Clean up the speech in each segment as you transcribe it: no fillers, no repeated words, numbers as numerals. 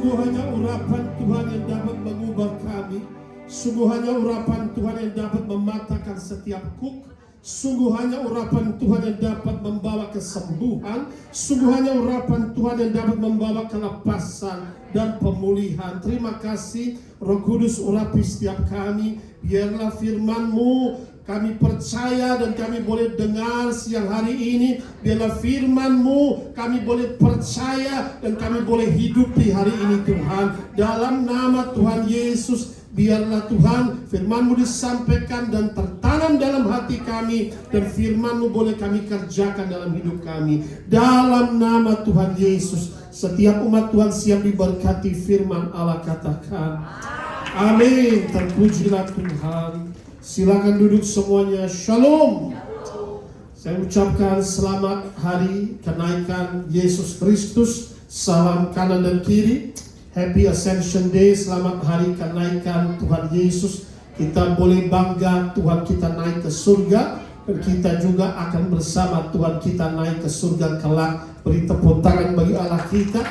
Sungguh hanya urapan Tuhan yang dapat mengubah kami. Sungguh hanya urapan Tuhan yang dapat mematahkan setiap kuk. Sungguh hanya urapan Tuhan yang dapat membawa kesembuhan. Sungguh hanya urapan Tuhan yang dapat membawa kelepasan dan pemulihan. Terima kasih Roh Kudus, urapi setiap kami. Biarlah firman-Mu kami percaya dan kami boleh dengar siang hari ini. Biarlah firman-Mu kami boleh percaya dan kami boleh hidupi hari ini Tuhan. Dalam nama Tuhan Yesus, biarlah Tuhan firman-Mu disampaikan dan tertanam dalam hati kami. Dan firman-Mu boleh kami kerjakan dalam hidup kami. Dalam nama Tuhan Yesus, setiap umat Tuhan siap diberkati firman Allah katakan. Amin. Terpujilah Tuhan. Silakan duduk semuanya. Shalom. Saya ucapkan selamat hari kenaikan Yesus Kristus. Salam kanan dan kiri. Happy Ascension Day. Selamat hari kenaikan Tuhan Yesus. Kita boleh bangga Tuhan kita naik ke surga. Dan kita juga akan bersama Tuhan kita naik ke surga kelak. Beri tepuk tangan bagi Allah kita.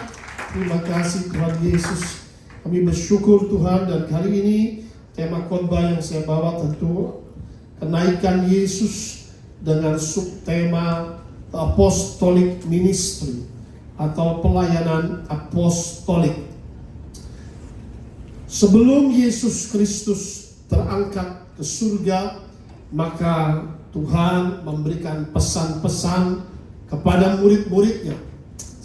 Terima kasih Tuhan Yesus. Kami bersyukur Tuhan, dan kali ini tema khotbah yang saya bawa tentu kenaikan Yesus dengan subtema Apostolic Ministry atau pelayanan apostolik. Sebelum Yesus Kristus terangkat ke surga, maka Tuhan memberikan pesan-pesan kepada murid-muridnya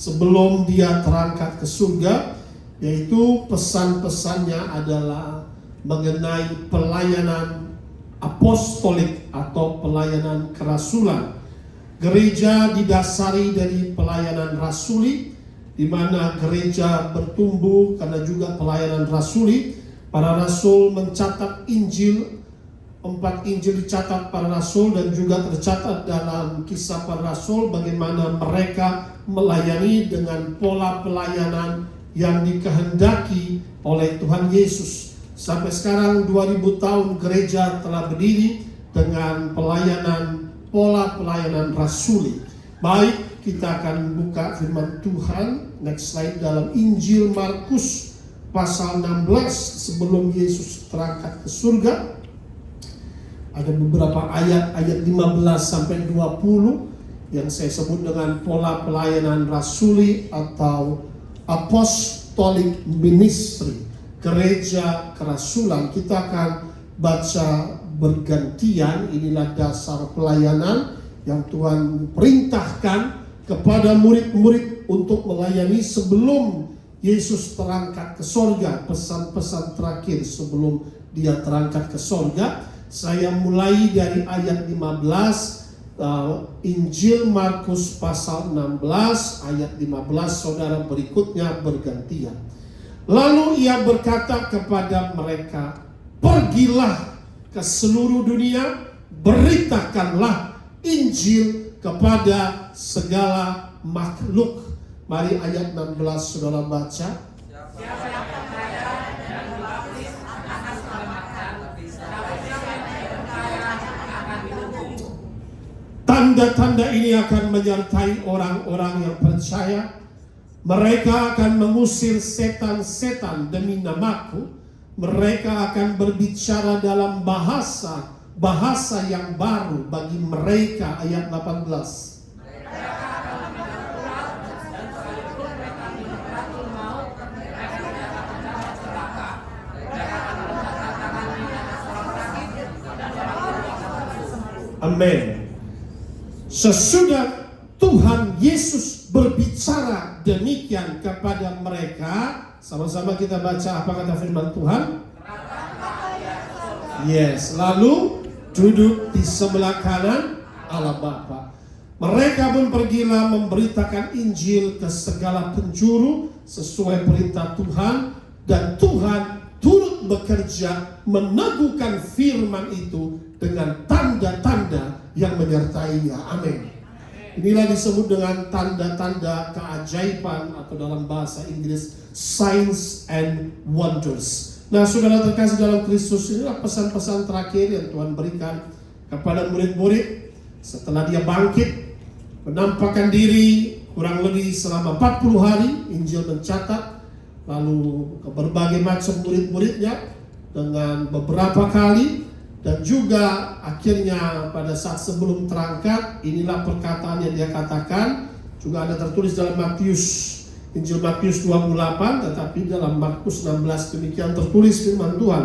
sebelum dia terangkat ke surga, yaitu pesan-pesannya adalah mengenai pelayanan apostolik atau pelayanan kerasulan. Gereja didasari dari pelayanan rasuli, di mana gereja bertumbuh karena juga pelayanan rasuli. Para rasul mencatat Injil, 4 Injil dicatat para rasul, dan juga tercatat dalam kisah para rasul bagaimana mereka melayani dengan pola pelayanan yang dikehendaki oleh Tuhan Yesus. Sampai sekarang 2000 tahun gereja telah berdiri dengan pola pelayanan rasuli. Baik, kita akan buka firman Tuhan. Next slide, dalam Injil Markus pasal 16 sebelum Yesus terangkat ke surga. Ada beberapa ayat 15 sampai 20 yang saya sebut dengan pola pelayanan rasuli atau Apostolic Ministry, gereja kerasulan. Kita akan baca bergantian. Inilah dasar pelayanan yang Tuhan perintahkan kepada murid-murid untuk melayani sebelum Yesus terangkat ke sorga. Pesan-pesan terakhir sebelum dia terangkat ke sorga. Saya mulai dari ayat 15. Injil Markus pasal 16 ayat 15, saudara, berikutnya bergantian. Lalu ia berkata kepada mereka, pergilah ke seluruh dunia, beritakanlah Injil kepada segala makhluk. Mari ayat 16 saudara baca. Tanda-tanda ini akan menyertai orang-orang yang percaya. Mereka akan mengusir setan-setan demi namaku. Mereka akan berbicara dalam bahasa yang baru bagi mereka. Ayat 18. Amin. Sesudah Tuhan Yesus berbicara demikian kepada mereka, sama-sama kita baca apa kata firman Tuhan. Yes, lalu duduk di sebelah kanan Allah Bapa. Mereka pun pergilah memberitakan Injil ke segala penjuru sesuai perintah Tuhan, dan Tuhan turut bekerja meneguhkan firman itu dengan tanda-tanda yang menyertainya. Amin. Inilah disebut dengan tanda-tanda keajaiban atau dalam bahasa Inggris signs and wonders. Nah, saudara terkasih dalam Kristus, inilah pesan-pesan terakhir yang Tuhan berikan kepada murid-murid setelah dia bangkit, menampakkan diri kurang lebih selama 40 hari. Injil mencatat lalu ke berbagai macam murid-muridnya dengan beberapa kali, dan juga akhirnya pada saat sebelum terangkat, inilah perkataan yang dia katakan, juga ada tertulis dalam Injil Matius 28, tetapi dalam Markus 16 demikian tertulis firman Tuhan.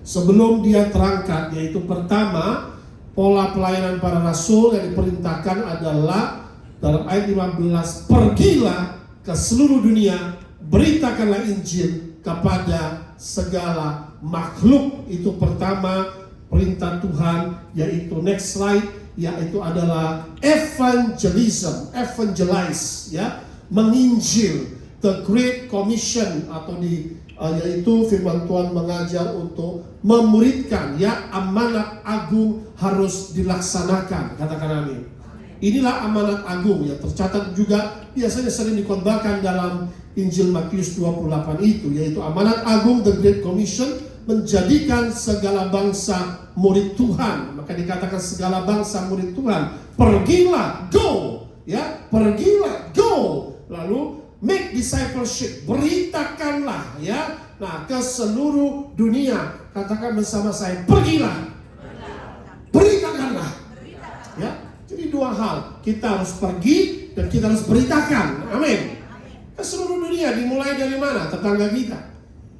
Sebelum dia terangkat, yaitu pertama, pola pelayanan para rasul yang diperintahkan adalah dalam ayat 15, pergilah ke seluruh dunia, beritakanlah Injil kepada segala makhluk. Itu pertama perintah Tuhan, yaitu next slide, yaitu adalah evangelism, evangelize, ya, menginjil, the Great Commission, atau yaitu firman Tuhan mengajar untuk memuridkan, ya, amanat agung harus dilaksanakan. Katakan amin. Inilah amanat agung yang tercatat juga biasanya sering dikhotbahkan dalam Injil Matius 28 itu, yaitu amanat agung, the Great Commission, menjadikan segala bangsa murid Tuhan. Maka dikatakan segala bangsa murid Tuhan. Pergilah, go, ya, pergilah, go. Lalu make discipleship, beritakanlah, ya, nah, ke seluruh dunia. Katakan bersama saya, pergilah, beritakanlah, ya. Jadi dua hal, kita harus pergi dan kita harus beritakan, amin. Ke seluruh dunia. Dimulai dari mana? Tetangga kita,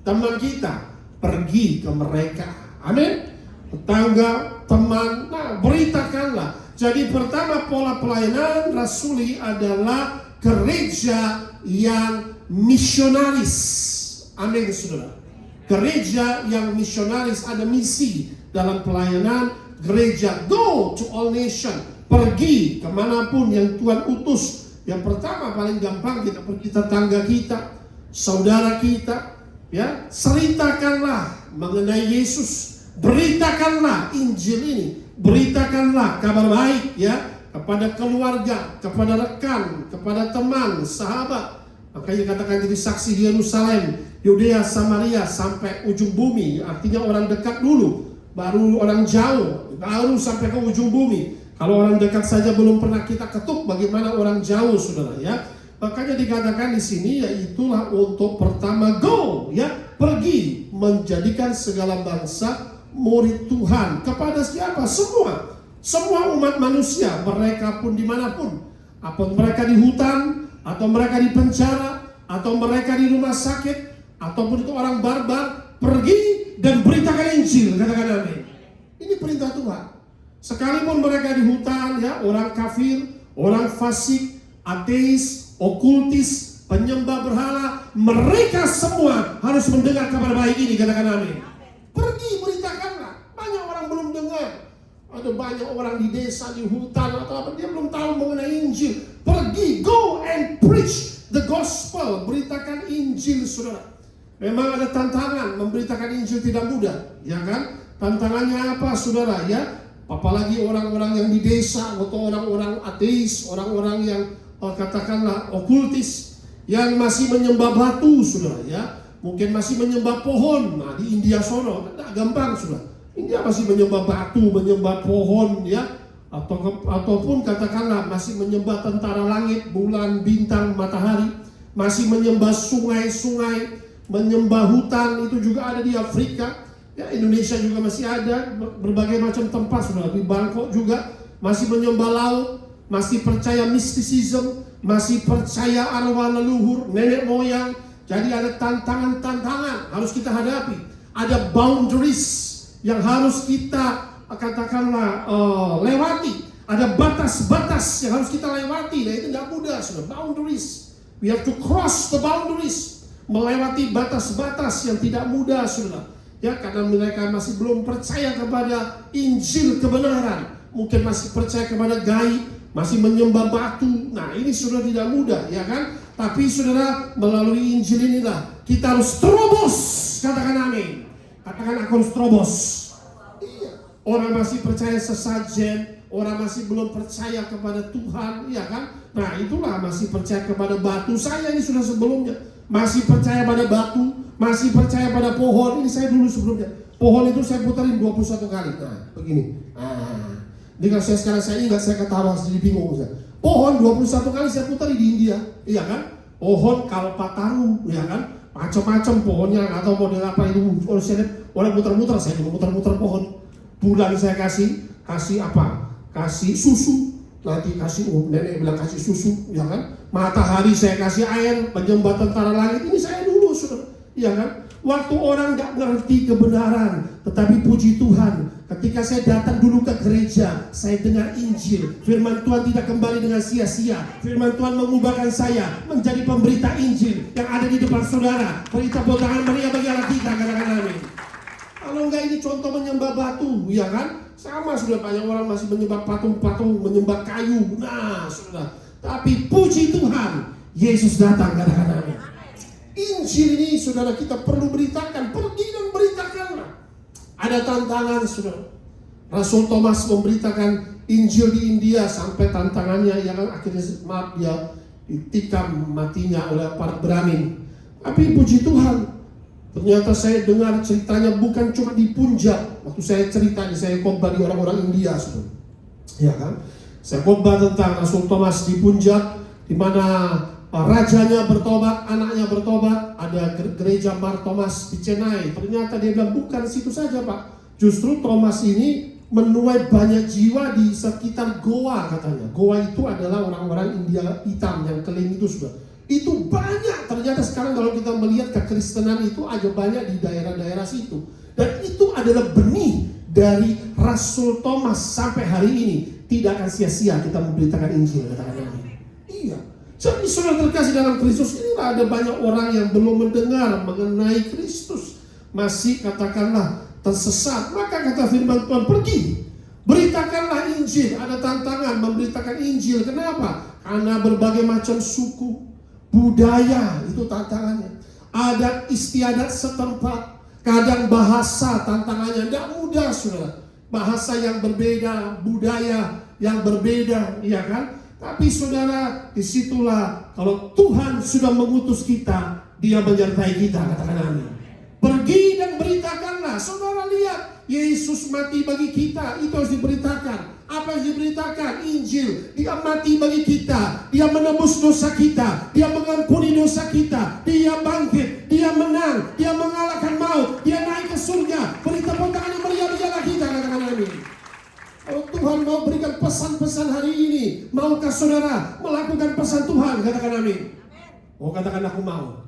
teman kita, pergi ke mereka, amin. Tetangga, teman, nah, beritakanlah. Jadi pertama pola pelayanan rasuli adalah gereja yang misionaris, amin saudara. Gereja yang misionaris, ada misi dalam pelayanan gereja. Go to all nation, pergi kemanapun yang Tuhan utus. Yang pertama paling gampang, kita pergi tetangga kita, saudara kita, ya, ceritakanlah mengenai Yesus, beritakanlah Injil ini, beritakanlah kabar baik, ya, kepada keluarga, kepada rekan, kepada teman, sahabat. Makanya katakan jadi saksi di Yerusalem, Yudea, Samaria, sampai ujung bumi. Artinya orang dekat dulu, baru orang jauh, baru sampai ke ujung bumi. Kalau orang dekat saja belum pernah kita ketuk, bagaimana orang jauh, saudara, ya. Makanya dikatakan di sini, yaitulah untuk pertama, go, ya, pergi menjadikan segala bangsa murid Tuhan. Kepada siapa? Semua umat manusia, mereka pun dimanapun, apa mereka di hutan, atau mereka di penjara, atau mereka di rumah sakit, ataupun itu orang barbar, pergi dan beritakan Injil. Katakan amin. Ini perintah Tuhan. Sekalipun mereka di hutan, ya, orang kafir, orang fasik, ateis, okultis, penyembah berhala, mereka semua harus mendengar kabar baik ini. Katakan amin. Pergi, beritakanlah. Banyak orang belum dengar. Ada banyak orang di desa, di hutan, atau apa, dia belum tahu mengenai Injil. Pergi, go and preach the gospel. Beritakan Injil, saudara. Memang ada tantangan, memberitakan Injil tidak mudah, ya kan? Tantangannya apa, saudara, ya? Apalagi orang-orang yang di desa, atau orang-orang ateis, orang-orang yang katakanlah okultis, yang masih menyembah batu, saudara, ya. Mungkin masih menyembah pohon. Nah, di India sono, tidak gampang, saudara. India masih menyembah batu, menyembah pohon, ya. Ataupun katakanlah masih menyembah tentara langit, bulan, bintang, matahari. Masih menyembah sungai-sungai, menyembah hutan, itu juga ada di Afrika. Ya, Indonesia juga masih ada, berbagai macam tempat, sudah di Bangkok juga masih menyembah laut, masih percaya mistisism, masih percaya arwah leluhur, nenek moyang. Jadi ada tantangan-tantangan harus kita hadapi. Ada boundaries yang harus kita katakanlah lewati. Ada batas-batas yang harus kita lewati. Nah, itu tidak mudah, sudah boundaries. We have to cross the boundaries, melewati batas-batas yang tidak mudah, saudara. Ya, karena mereka masih belum percaya kepada Injil kebenaran, mungkin masih percaya kepada gaib, masih menyembah batu. Nah, ini sudah tidak mudah, ya kan? Tapi saudara, melalui Injil inilah kita harus terobos. Katakan amin. Katakan aku harus terobos. Iya. Orang masih percaya sesajen, orang masih belum percaya kepada Tuhan, ya kan? Nah, itulah masih percaya kepada batu. Saya ini sudah sebelumnya masih percaya pada batu, masih percaya pada pohon. Ini saya dulu sebelumnya. Pohon itu saya puterin 21 kali. Nah, begini. Ini kalau sekarang saya ingat, saya ketawa, jadi bingung. Pohon 21 kali saya puteri di India. Iya kan? pohon kalpataru, ya kan? Macam-macam pohonnya, atau model apa itu. Kalau saya lihat orang muter-muter, saya juga muter-muter pohon. Bulan saya kasih apa? Kasih susu. Nanti kasih, nenek bilang kasih susu, ya kan? Matahari saya kasih air, penyembah tentara langit. Ini saya dulu, saudara, ya kan? Waktu orang nggak ngerti kebenaran, tetapi puji Tuhan, ketika saya datang dulu ke gereja, saya dengar Injil. Firman Tuhan tidak kembali dengan sia-sia. Firman Tuhan mengubahkan saya menjadi pemberita Injil yang ada di depan saudara. Berita tangan Maria bagi Allah kita, katakan amin. Kalau enggak, ini contoh menyembah batu, ya kan? Sama sudah, banyak orang masih menyembah patung-patung, menyembah kayu. Nah, sudah. Tapi puji Tuhan, Yesus datang, katakan amin. Injil ini, saudara, kita perlu beritakan. Pergi dan beritakanlah. Ada tantangan, saudara. Rasul Thomas memberitakan Injil di India sampai tantangannya, yang akhirnya dia ditikam matinya oleh para Brahmin. Tapi puji Tuhan, ternyata saya dengar ceritanya bukan cuma di Punjab. Waktu saya cerita, saya khotbah di orang-orang India, saudara. Ya kan? Saya khotbah tentang Rasul Thomas di Punjab, di mana rajanya bertobat, anaknya bertobat. Ada gereja Mar Thomas di Chennai. Ternyata dia bilang bukan situ saja, Pak. Justru Thomas ini menuai banyak jiwa di sekitar Goa, katanya. Goa itu adalah orang-orang India hitam yang keling itu, sudah. Itu banyak. Ternyata sekarang kalau kita melihat kekristenan itu ada banyak di daerah-daerah situ. Dan itu adalah benih dari Rasul Thomas sampai hari ini. Tidak akan sia-sia kita memberitakan Injil, katakan amin. Iya. Jadi saudara terkasih dalam Kristus, inilah ada banyak orang yang belum mendengar mengenai Kristus. Masih katakanlah tersesat. Maka kata firman Tuhan, pergi, beritakanlah Injil. Ada tantangan memberitakan Injil. Kenapa? Karena berbagai macam suku, budaya, itu tantangannya. Adat istiadat setempat, kadang bahasa tantangannya. Tidak mudah, saudara. Bahasa yang berbeda, budaya yang berbeda, iya kan? Tapi saudara, disitulah kalau Tuhan sudah mengutus kita, Dia menyertai kita, katakan amin. Pergi dan beritakanlah. Saudara lihat, Yesus mati bagi kita, itu harus diberitakan. Apa yang diberitakan? Injil. Dia mati bagi kita, Dia menebus dosa kita, Dia mengampuni dosa kita, Dia bangkit, Dia menang, Dia mengalahkan maut, Dia naik ke surga. Berita tangan yang meriah berjalan kita, katakan amin. Kalau Tuhan mau berikan pesan-pesan hari ini, maukah saudara melakukan pesan Tuhan? Katakan amin. Oh, katakan aku mau.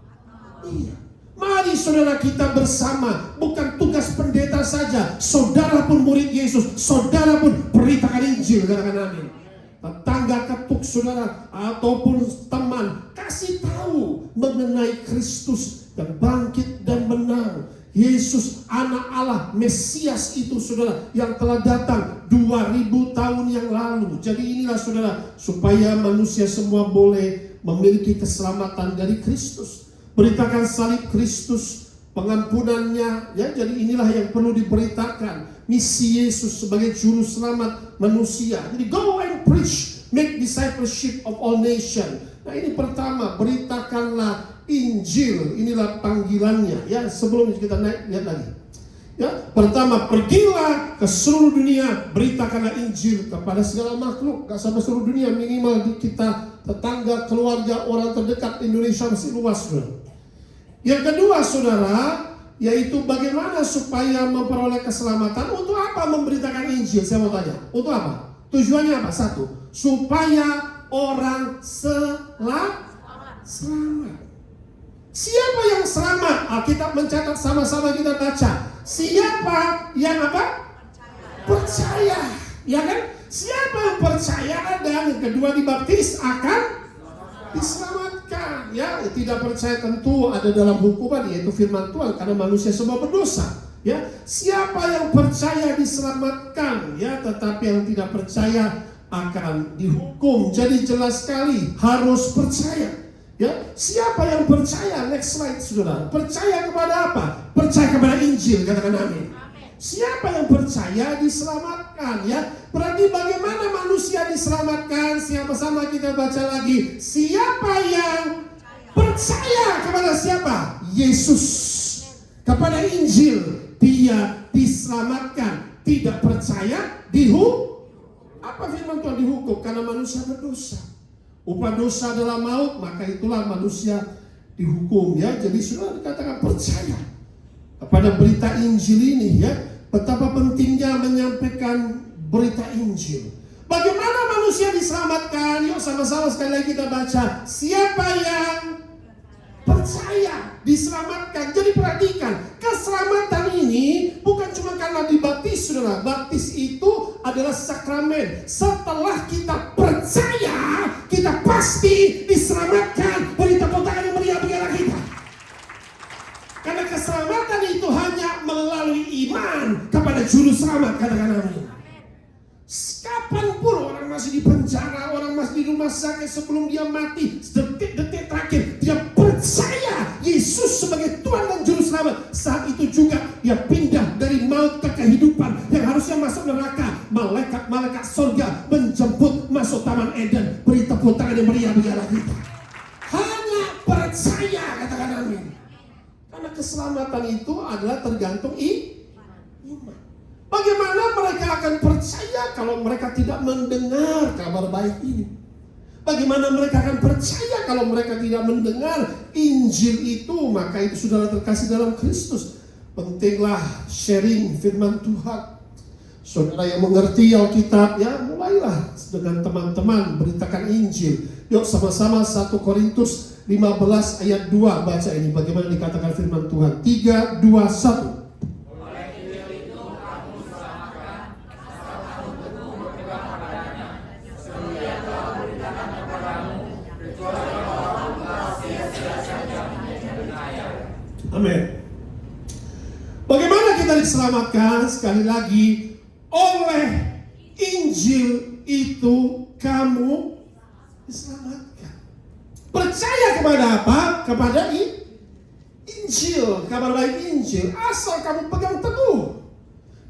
Iya. Mari saudara kita bersama, bukan tugas pendeta saja, saudara pun murid Yesus, saudara pun beritakan Injil, katakan amin. Tetangga ketuk saudara ataupun teman, kasih tahu mengenai Kristus yang bangkit dan menang. Yesus anak Allah, Mesias itu saudara, yang telah datang 2000 tahun yang lalu. Jadi inilah saudara, supaya manusia semua boleh memiliki keselamatan dari Kristus. Beritakan salib Kristus, pengampunannya, ya. Jadi inilah yang perlu diberitakan, misi Yesus sebagai juru selamat manusia. Jadi go and preach, make discipleship of all nations. Nah, ini pertama, beritakanlah Injil. Inilah panggilannya, ya. Sebelum kita naik, lihat lagi. Ya, pertama, pergilah ke seluruh dunia, beritakanlah Injil kepada segala makhluk. Gak sampai seluruh dunia, minimal di kita, tetangga, keluarga, orang terdekat. Indonesia masih luas, saudara. Yang kedua, saudara, yaitu bagaimana supaya memperoleh keselamatan. Untuk apa memberitakan Injil? Saya mau tanya, untuk apa? Tujuannya apa? Satu, supaya orang selamat. Siapa yang selamat? Alkitab mencatat, sama-sama kita baca. Siapa yang apa? Percaya. Ya kan? Siapa yang percaya dan yang kedua dibaptis akan diselamatkan. Ya, tidak percaya tentu ada dalam hukuman, yaitu firman Tuhan, karena manusia semua berdosa. Ya, siapa yang percaya diselamatkan, ya, tetapi yang tidak percaya akan dihukum. Jadi jelas sekali harus percaya. Ya, siapa yang percaya? Next slide, saudara. Percaya kepada apa? Percaya kepada Injil, katakan amin. Siapa yang percaya diselamatkan, ya. Berarti bagaimana manusia diselamatkan? Sama-sama kita baca lagi. Siapa yang percaya kepada siapa? Yesus. Kepada Injil, dia diselamatkan. Tidak percaya dihukum. Apa firman Tuhan? Dihukum karena manusia berdosa. Upah dosa adalah maut, maka itulah manusia dihukum ya. Jadi saudara dikatakan percaya kepada berita Injil ini ya. Betapa pentingnya menyampaikan berita Injil. Bagaimana manusia diselamatkan? Yuk sama-sama sekali lagi kita baca. Siapa yang percaya diselamatkan. Jadi perhatikan, keselamatan ini bukan cuma karena dibaptis, saudara. Baptis itu adalah sakramen. Setelah kita percaya, kita pasti diselamatkan. Berita tangan yang meriah bagi kita. Karena keselamatan itu hanya melalui iman kepada Juru Selamat. Katakan amin. Kapanpun orang masih di penjara, orang masih di rumah sakit, sebelum dia mati, detik-detik terakhir dia percaya Yesus sebagai Tuhan dan Juru Selamat. Saat itu juga dia pindah dari maut ke kehidupan. Yang harusnya masuk neraka, malaikat surga menjemput masuk Taman Eden. Beri tepuk tangan yang meriah bagi Allah kita. Hanya percaya, katakan amin. Karena keselamatan itu adalah tergantung iman. Bagaimana mereka akan percaya kalau mereka tidak mendengar kabar baik ini? Bagaimana mereka akan percaya kalau mereka tidak mendengar Injil itu? Maka itu saudara terkasih dalam Kristus, pentinglah sharing firman Tuhan. Saudara yang mengerti Alkitab ya, mulailah dengan teman-teman beritakan Injil. Yuk sama-sama 1 Korintus 15 ayat 2 baca ini. Bagaimana dikatakan firman Tuhan? 3, 2, 1. Amin. Bagaimana kita diselamatkan? Sekali lagi, oleh Injil itu kamu diselamatkan. Percaya kepada apa? Kepada Injil, kabar baik Injil. Asal kamu pegang teguh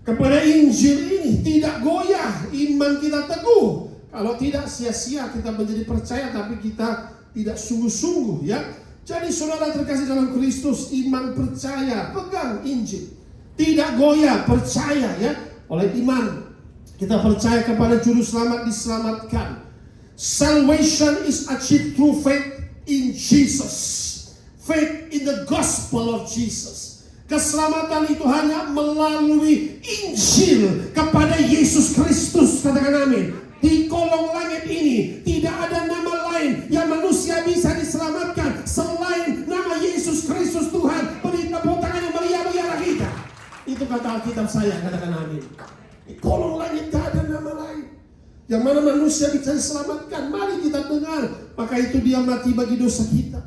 kepada Injil ini, tidak goyah, iman kita teguh. Kalau tidak, sia-sia kita menjadi percaya tapi kita tidak sungguh-sungguh ya. Jadi saudara terkasih dalam Kristus, iman percaya, pegang Injil. Tidak goyah, percaya ya. Oleh iman kita percaya kepada Juru Selamat, diselamatkan. Salvation is achieved through faith in Jesus. Faith in the gospel of Jesus. Keselamatan itu hanya melalui Injil kepada Yesus Kristus. Katakan amin. Di kolong langit ini tidak ada nama lain yang manusia bisa diselamatkan selain nama Yesus Kristus Tuhan. Beri tepuk tangan yang meriah bagi Allah kita. Itu kata Alkitab saya, katakan amin. Di kolong langit tidak ada nama lain yang mana manusia bisa diselamatkan. Mari kita dengar. Maka itu dia mati bagi dosa kita.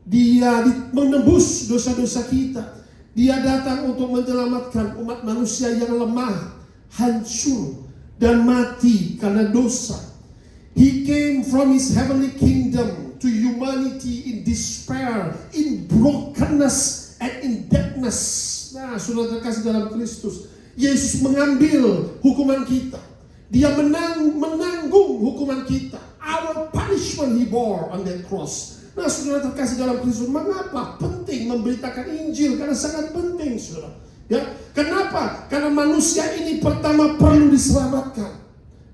Dia menebus dosa-dosa kita. Dia datang untuk menyelamatkan umat manusia yang lemah, hancur, dan mati karena dosa. He came from his heavenly kingdom to humanity in despair, in brokenness, and in deadness. Nah, saudara terkasih dalam Kristus, Yesus mengambil hukuman kita. Dia menanggung hukuman kita. Our punishment he bore on that cross. Nah, saudara terkasih dalam Kristus, mengapa penting memberitakan Injil? Karena sangat penting, saudara. Ya, kenapa? Karena manusia ini pertama perlu diselamatkan.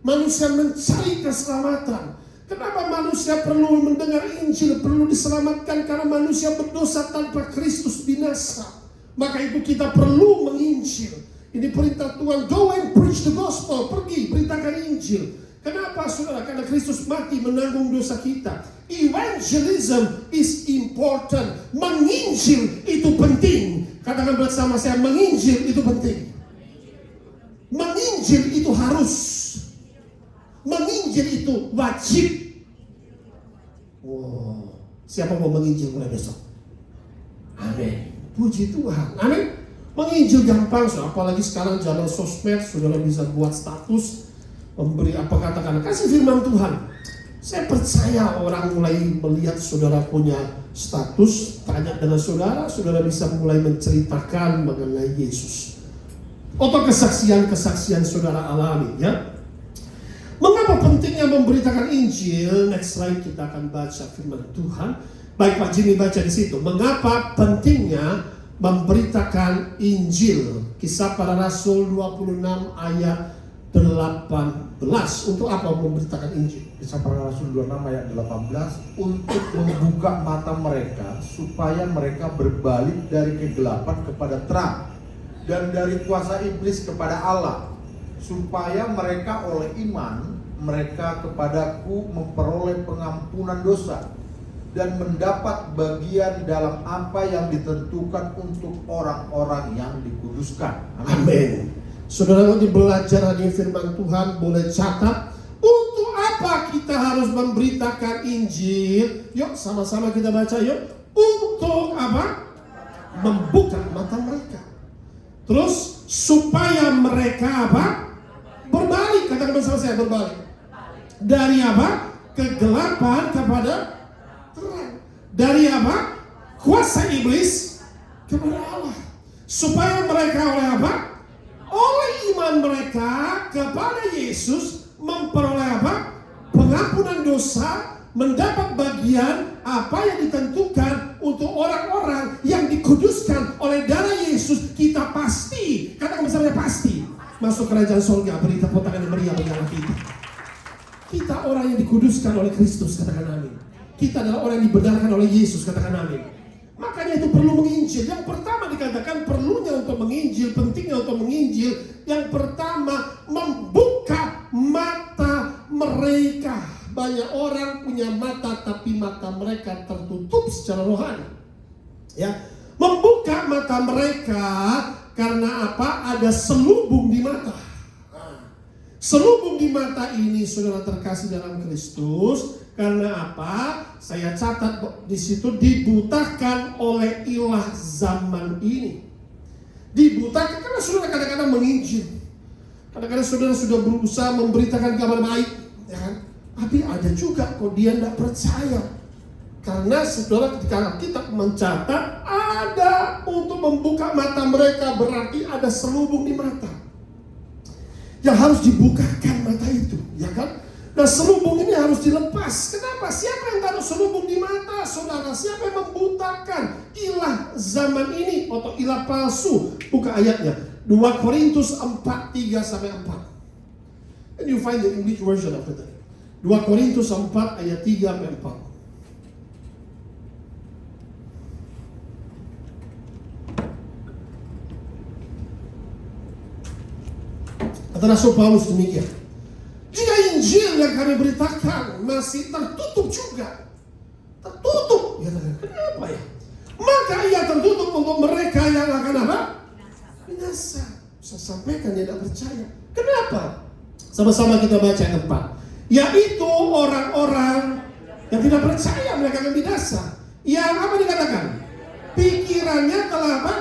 Manusia mencari keselamatan. Kenapa manusia perlu mendengar Injil, perlu diselamatkan? Karena manusia berdosa tanpa Kristus binasa. Maka itu kita perlu menginjil. Ini perintah Tuhan, go and preach the gospel. Pergi, beritakan Injil. Kenapa saudara? Karena Kristus mati menanggung dosa kita. Evangelism is important. Menginjil itu penting. Katakan bersama saya, menginjil itu penting. Menginjil itu harus. Menginjil itu wajib. Wow. Siapa mau menginjil mulai besok? Amin. Puji Tuhan. Amin. Menginjil gampang, apalagi sekarang zaman sosmed, saudara bisa buat status, memberi apa katakan, kasih firman Tuhan. Saya percaya orang mulai melihat saudara punya status, tanya dengan saudara, saudara bisa mulai menceritakan mengenai Yesus. Atau kesaksian-kesaksian saudara alami ya. Mengapa pentingnya memberitakan Injil? Next slide kita akan baca firman Tuhan. Baik Pak Jimmy baca di situ. Mengapa pentingnya memberitakan Injil? Kisah Para Rasul 26 ayat 18. Untuk apa memberitakan Injil? Kisah Para Rasul 26 ayat 18, untuk membuka mata mereka supaya mereka berbalik dari kegelapan kepada terang dan dari kuasa iblis kepada Allah, supaya mereka oleh iman mereka kepadaku memperoleh pengampunan dosa dan mendapat bagian dalam apa yang ditentukan untuk orang-orang yang dikuduskan. Amin. Saudara, mau belajar hari firman Tuhan, boleh catat untuk apa kita harus memberitakan Injil. Yuk sama-sama kita baca yuk. Untuk apa? Membuka mata mereka. Terus supaya mereka apa? Berbalik. Katakan bersama saya, berbalik. Dari apa? Kegelapan kepada terang. Dari apa? Kuasa iblis kepada Allah. Supaya mereka oleh apa? Oleh iman mereka kepada Yesus memperoleh apa? Pengampunan dosa, mendapat bagian apa yang ditentukan untuk orang-orang yang dikuduskan oleh darah Yesus. Kita pasti, katakan bersama pasti, masuk kerajaan surga. Beri tepuk tangan yang meriah bagi kita. Kita orang yang dikuduskan oleh Kristus, katakan amin. Kita adalah orang yang dibenarkan oleh Yesus, katakan amin. Makanya itu perlu menginjil. Yang pertama dikatakan perlunya untuk menginjil, pentingnya untuk menginjil. Yang pertama, membuka mata mereka. Banyak orang punya mata tapi mata mereka tertutup secara rohani. Ya, membuka mata mereka karena apa? Ada selubung di mata. Selubung di mata ini, saudara terkasih dalam Kristus. Karena apa? Saya catat di situ, dibutakan oleh ilah zaman ini. Dibutakan karena saudara kadang-kadang menginjil. Kadang-kadang saudara sudah berusaha memberitakan kabar baik, ya kan? Tapi ada juga kok dia tidak percaya. Karena saudara ketika kita mencatat ada untuk membuka mata mereka, berarti ada selubung di mata. Yang harus dibukakan mata itu, ya kan? Nah, selubung ini harus dilepas. Kenapa? Siapa yang taruh selubung di mata, saudara? Siapa yang membutakan ilah zaman ini atau ilah palsu? Buka ayatnya. 2 Korintus 4:3-4. And you find the English version of it. 2 Korintus 4 ayat 3-4. Kata Rasul Paulus demikian. Jika Injil yang kami beritakan masih tertutup juga, tertutup, ya, kenapa ya? Maka ia tertutup untuk mereka yang akan apa? Binasa. Saya sampaikan dia tidak percaya. Kenapa? Sama-sama kita baca yang keempat. Yaitu orang-orang yang tidak percaya mereka akan binasa. Yang apa dikatakan? Pikirannya telah apa?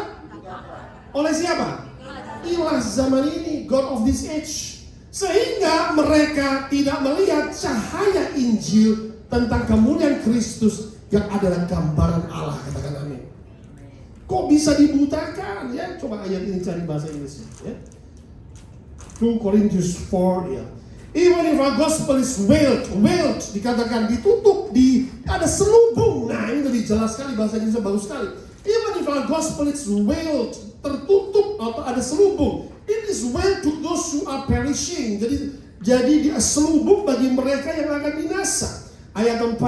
Oleh siapa? Ilah zaman ini, God of this age. Sehingga mereka tidak melihat cahaya Injil tentang kemuliaan Kristus yang adalah gambaran Allah. Katakan amin. Kok bisa dibutakan? Ya, coba ayat ini cari bahasa Inggrisnya. Ya. 2 Corinthians 4 ya. Even if our gospel is veiled dikatakan ditutup, ada selubung. Nah, ini lebih jelas sekali, bahasa Inggrisnya bagus sekali. Even if our gospel is veiled, tertutup atau ada selubung, it is veiled to those who are perishing. Jadi dia selubung bagi mereka yang akan binasa. Ayat 4.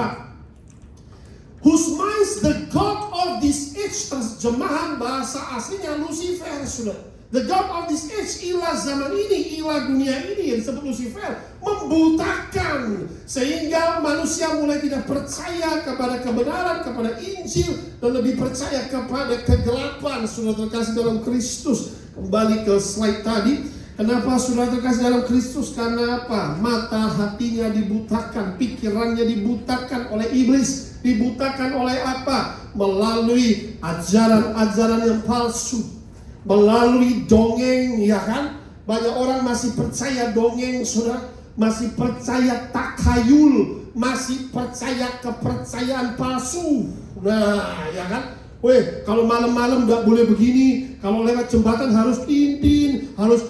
Whose minds the God of this age, terjemahan bahasa aslinya Lucifer, sudah. The God of this age, ilah zaman ini, ilah dunia ini yang disebut Lucifer, membutakan sehingga manusia mulai tidak percaya kepada kebenaran, kepada Injil, dan lebih percaya kepada kegelapan. Sudah terkasih dalam Kristus. Kembali ke slide tadi. Kenapa sudah terkasih dalam Kristus? Karena apa? Mata hatinya dibutakan, pikirannya dibutakan oleh iblis. Dibutakan oleh apa? Melalui ajaran-ajaran yang palsu. Melalui dongeng, ya kan? Banyak orang masih percaya dongeng, saudara. Masih percaya takhayul, masih percaya kepercayaan palsu. Nah, ya kan? Weh, kalau malam-malam nggak boleh begini. Kalau lewat jembatan harus tintin, harus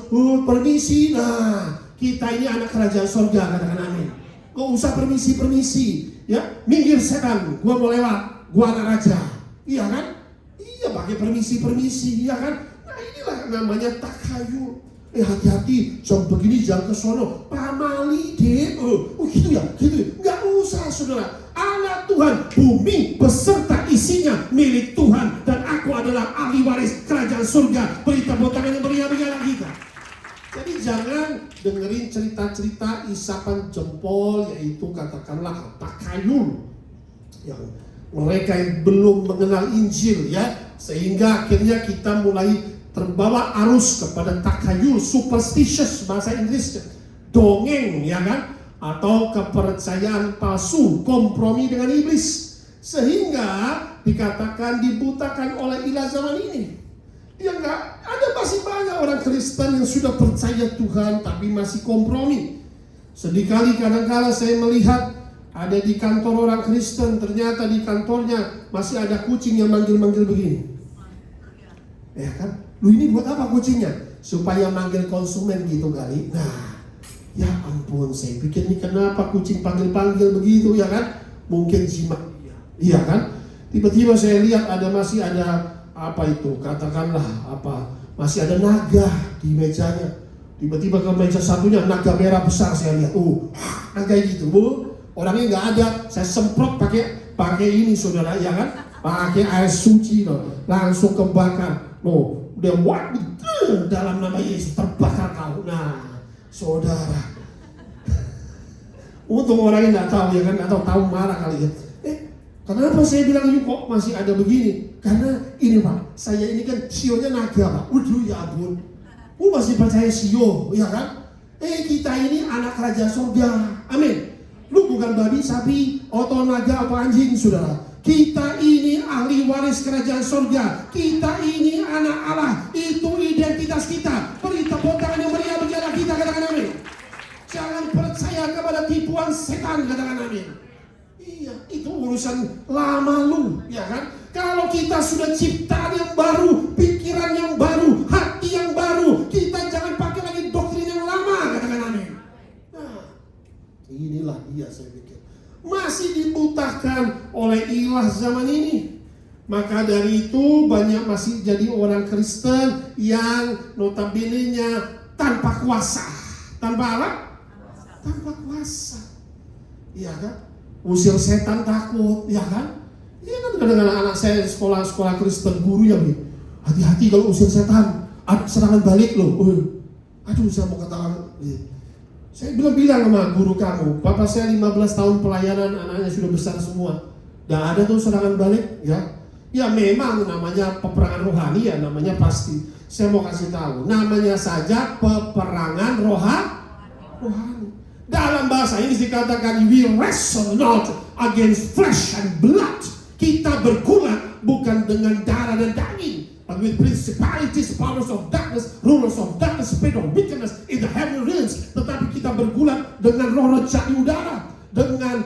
permisi. Nah, kita ini anak kerajaan surga, katakan amin. Gak usah permisi, ya. Minggir setan, gua mau lewat, gua anak raja. Iya kan? Iya, pakai permisi, iya kan? Inilah namanya takhayul. hati-hati, jam begini jangan ke sono, pamali deh. Oh gitu ya, gitu. Nggak usah saudara. Anak Tuhan, bumi beserta isinya milik Tuhan, dan aku adalah ahli waris kerajaan surga. Beri tepuk tangan yang meriah bagi anak kita. Jadi jangan dengerin cerita-cerita isapan jempol, yaitu katakanlah takayul yang mereka yang belum mengenal Injil ya, sehingga akhirnya kita mulai terbawa arus kepada takayul, superstitious bahasa Inggrisnya, dongeng ya kan, atau kepercayaan palsu, kompromi dengan iblis, sehingga dikatakan dibutakan oleh ilah zaman ini. Ya enggak, ada masih banyak orang Kristen yang sudah percaya Tuhan tapi masih kompromi. Sedih kali kadang-kala saya melihat ada di kantor orang Kristen, ternyata di kantornya masih ada kucing yang manggil-manggil begini. Ya kan? Lu ini buat apa kucingnya? Supaya manggil konsumen gitu kali. Nah, ya ampun, saya pikir ini kenapa kucing panggil-panggil begitu ya kan? Mungkin jimat. Iya kan? Tiba-tiba saya lihat masih ada apa itu? Katakanlah apa? Masih ada naga di mejanya. Tiba-tiba ke meja satunya naga merah besar saya lihat. Naga gitu, Bu. Orangnya nggak ada. Saya semprot pakai ini saudara ya kan? Pakai air suci loh. Langsung kebakar. Loh, udah dalam nama Yesus terbakar kau. Nah, saudara. Untung orangnya nggak tahu ya kan, atau tahu marah kali ya. Kenapa saya bilang ini kok masih ada begini? Karena ini Pak, saya ini kan sionya naga Pak. Waduh ya ampun. Masih percaya sio, ya kan? Kita ini anak kerajaan surga. Amin. Lu bukan babi, sapi, atau naga, atau anjing, saudara. Kita ini ahli waris kerajaan surga. Kita ini anak Allah. Itu identitas kita. Beri tepuk tangan yang meriah bagi anak kita, katakan amin. Jangan percaya kepada tipuan setan, katakan amin. Iya, itu urusan lama lu, ya kan? Kalau kita sudah ciptaan yang baru, pikiran yang baru, hati yang baru, kita jangan pakai lagi doktrin yang lama, katakan amin. Nah, inilah dia saya pikir. Masih dibutakan oleh ilah zaman ini. Maka dari itu banyak masih jadi orang Kristen yang notabene-nya tanpa kuasa. Tanpa apa? Tanpa kuasa. Iya kan? Usir setan takut, ya kan? Iya kan, kadang-kadang anak saya sekolah Kristen, gurunya bilang, hati-hati kalau usir setan, ada serangan balik loh. Aduh, saya mau katakan, saya bilang sama guru kamu, papa saya 15 tahun pelayanan, anaknya sudah besar semua, dan ada tuh serangan balik, ya. Ya memang namanya peperangan rohani ya, namanya pasti. Saya mau kasih tahu, namanya saja peperangan rohani. Dalam bahasa Inggris dikatakan we wrestle not against flesh and blood. Kita bergulat bukan dengan darah dan daging, but with principalities, powers of darkness, rulers of darkness, spirit of wickedness in the heavenly realms. Tetapi kita bergulat dengan roh jahat di udara, dengan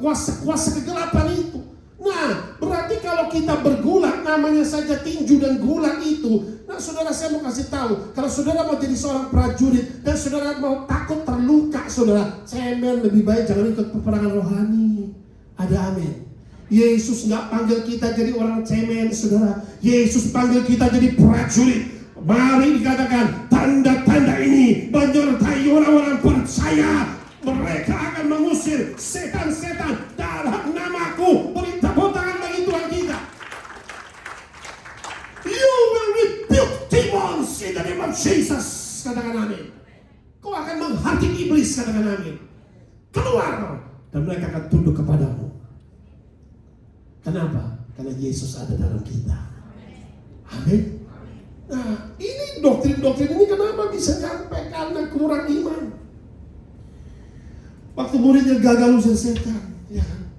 kuasa-kuasa kegelapan itu. Nah, berarti kalau kita bergulat, namanya saja tinju dan gulat itu. Nah, saudara, saya mau kasih tahu, kalau saudara mau jadi seorang prajurit dan saudara mau takut terluka, saudara, cemen, lebih baik jangan ikut peperangan rohani. Ada amin. Yesus nggak panggil kita jadi orang cemen, saudara. Yesus panggil kita jadi prajurit. Mari dikatakan tanda-tanda ini menyertai orang-orang percaya. Mereka akan mengusir setan-setan dalam namaku. Beri tepuk tangan bagi Tuhan kita. You will rebuke demons in the name of Jesus. Katakan amin. Kau akan menghardik iblis, katakan amin. Keluar dan mereka akan tunduk kepadamu. Kenapa? Karena Yesus ada dalam kita. Amin. Nah, ini doktrin-doktrin ini kenapa bisa sampai? Karena kurang iman. Waktu muridnya gagal usir setan, ya kan?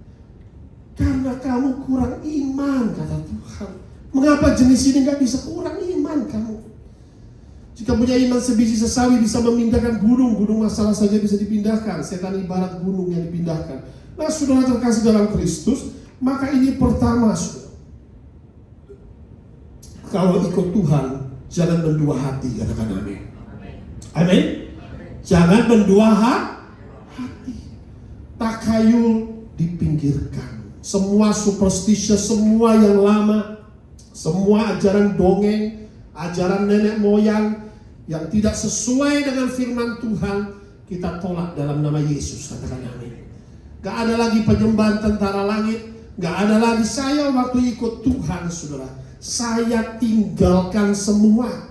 Karena kamu kurang iman, kata Tuhan. Mengapa jenis ini nggak bisa? Kurang iman kamu. Jika punya iman sebiji sesawi bisa memindahkan gunung masalah saja bisa dipindahkan. Setan ibarat gunung yang dipindahkan. Nah, saudara terkasih dalam Kristus, maka ini pertama, saudara. Kalau ikut Tuhan, jangan mendua hati, katakan amin. Amin. Jangan mendua hati. Takayul dipinggirkan. Semua superstitious, semua yang lama, semua ajaran dongeng, ajaran nenek moyang, yang tidak sesuai dengan firman Tuhan, kita tolak dalam nama Yesus. Katakan amin. Gak ada lagi penyembahan tentara langit, gak ada lagi saya waktu ikut Tuhan, saudara. Saya tinggalkan semua.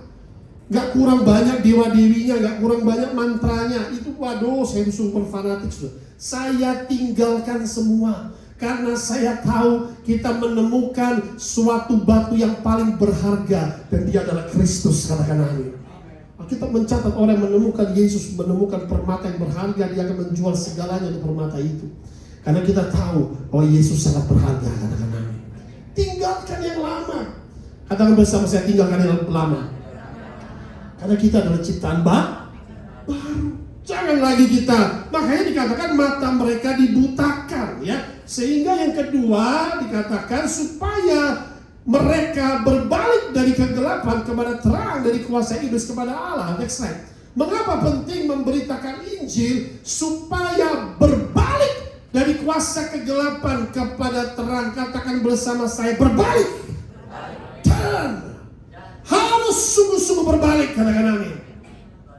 Gak kurang banyak dewa-dewinya, gak kurang banyak mantranya. Itu waduh, saya super fanatik, saudara. Saya tinggalkan semua. Karena saya tahu kita menemukan suatu batu yang paling berharga, dan dia adalah Kristus. Katakan amin. Kita mencatat orang yang menemukan Yesus, menemukan permata yang berharga, dia akan menjual segalanya untuk permata itu. Karena kita tahu bahwa Yesus sangat berharga. Katakan amin. Tinggalkan yang lama. Katakan bersama saya, tinggalkan yang lama. Karena kita adalah ciptaan baru. Jangan lagi kita, makanya dikatakan mata mereka dibutakan, ya. Sehingga yang kedua dikatakan supaya mereka berbalik dari kegelapan kepada terang, dari kuasa iblis kepada Allah. Next slide. Mengapa penting memberitakan Injil? Supaya berbalik dari kuasa kegelapan kepada terang. Katakan bersama saya, berbalik. Dan harus sungguh-sungguh berbalik. Katakan amin.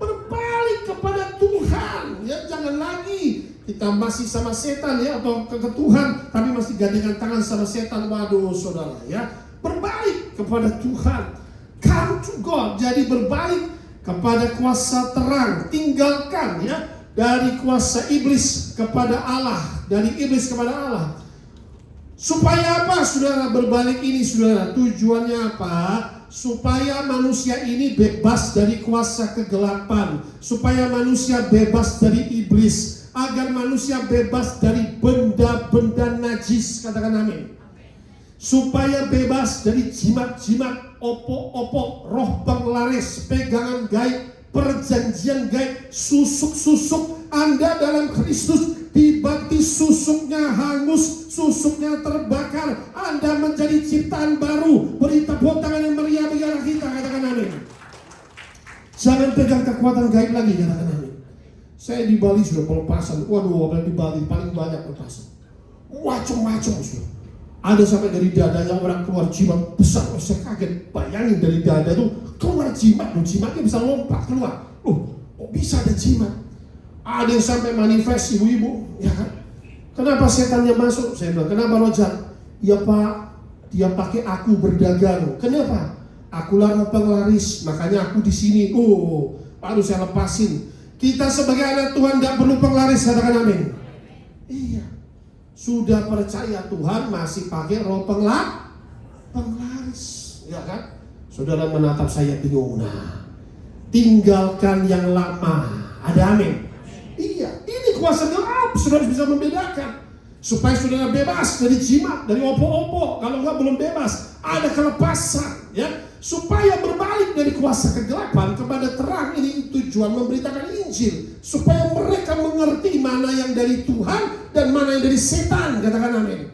Berbalik kepada Tuhan, ya. Jangan lagi kita masih sama setan, ya, atau ke Tuhan tapi masih gandengan tangan sama setan. Waduh, saudara, ya. Berbalik kepada Tuhan, come to God. Jadi berbalik kepada kuasa terang, tinggalkan, ya, dari kuasa iblis kepada Allah, dari iblis kepada Allah. Supaya apa, saudara, berbalik ini, saudara? Tujuannya apa? Supaya manusia ini bebas dari kuasa kegelapan, supaya manusia bebas dari iblis, agar manusia bebas dari benda-benda najis. Katakan amin. Supaya bebas dari jimat-jimat, opo-opo, roh penglaris, pegangan gaib, perjanjian gaib, susuk-susuk. Anda dalam Kristus dibaptis, susuknya hangus, susuknya terbakar. Anda menjadi ciptaan baru. Beri tepuk tangan yang meriah bagi Allah kita. Katakan amin. Jangan pegang kekuatan gaib lagi. Katakan amin. Saya di Bali sudah pelepasan. Waduh, di Bali paling banyak pelepasan. Macam-macam sudah. Ada sampai dari dadanya orang keluar jimat besar. Oh, saya kaget. Bayangin dari dada itu keluar jimat. Jimatnya bisa lompat keluar. Kok bisa ada jimat? Ada yang sampai manifest, ibu-ibu, ya kan? Kenapa setannya masuk? Saya bilang, kenapa Rojan? Ya Pak, dia pakai aku berdagang. Kenapa? Akulah penglaris, makanya aku di sini. Baru saya lepasin. Kita sebagai anak Tuhan tidak perlu penglaris. Katakan amin. Iya. Sudah percaya Tuhan masih pakai roh penglaris, ya kan? Saudara menatap saya bingung. Nah, tinggalkan yang lama. Ada amin? Iya, ini kuasa gelap. Saudara bisa membedakan supaya saudara bebas dari jimat, dari opo-opo. Kalau enggak belum bebas, ada kelepasan, ya. Supaya berbalik dari kuasa kegelapan kepada terang. Ini tujuan memberitakan Injil, supaya mereka mengerti mana yang dari Tuhan dan mana yang dari setan. Katakan amin.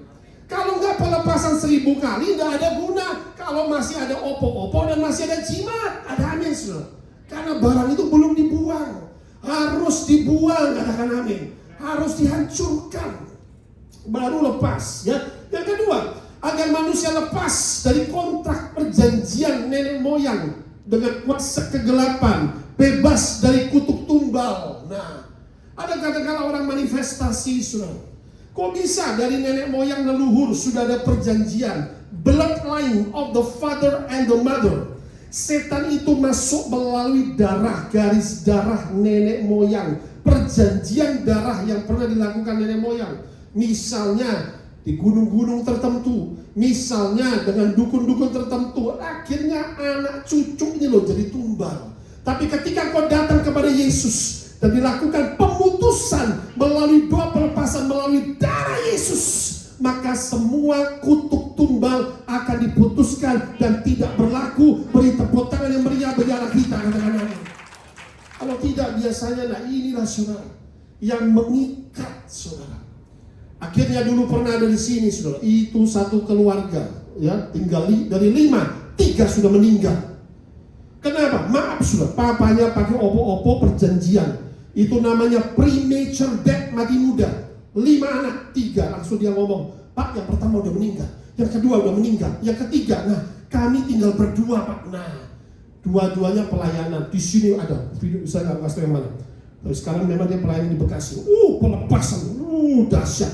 Kalau enggak pelepasan 1000 kali enggak ada guna. Kalau masih ada opo-opo dan masih ada jimat, ada amin, saudara. Karena barang itu belum dibuang, harus dibuang. Katakan amin. Harus dihancurkan baru lepas, ya. Yang kedua, agar manusia lepas dari kontrak perjanjian nenek moyang dengan kuasa kegelapan, bebas dari kutuk tumbal. Nah, ada katakanlah orang manifestasi, saudara. Kok bisa dari nenek moyang leluhur sudah ada perjanjian, bloodline of the father and the mother. Setan itu masuk melalui darah, garis darah nenek moyang, perjanjian darah yang pernah dilakukan nenek moyang. Misalnya di gunung-gunung tertentu, misalnya dengan dukun-dukun tertentu, akhirnya anak cucu ini loh jadi tumbal. Tapi ketika kau datang kepada Yesus dan dilakukan pemutusan melalui doa pelepasan melalui darah Yesus, maka semua kutuk tumbal akan diputuskan dan tidak berlaku. Beri tepuk tangan yang meriah bagi Allah kita. Kalau tidak, biasanya nah inilah saudara yang mengikat saudara. Akhirnya dulu pernah ada di sini, saudara. Itu satu keluarga, ya, tinggal dari 5, 3 sudah meninggal. Kenapa? Maaf, saudara. Papanya pakai opo-opo perjanjian. Itu namanya premature death, mati muda. 5 anak, 3 langsung dia ngomong, Pak, yang pertama udah meninggal, yang kedua udah meninggal, yang ketiga, nah kami tinggal berdua, Pak. Nah, Dua-duanya pelayanan. Di sini ada video, bisa nggak kasih yang mana? Tapi sekarang memang dia pelayanan di Bekasi. Pelepasan, dahsyat.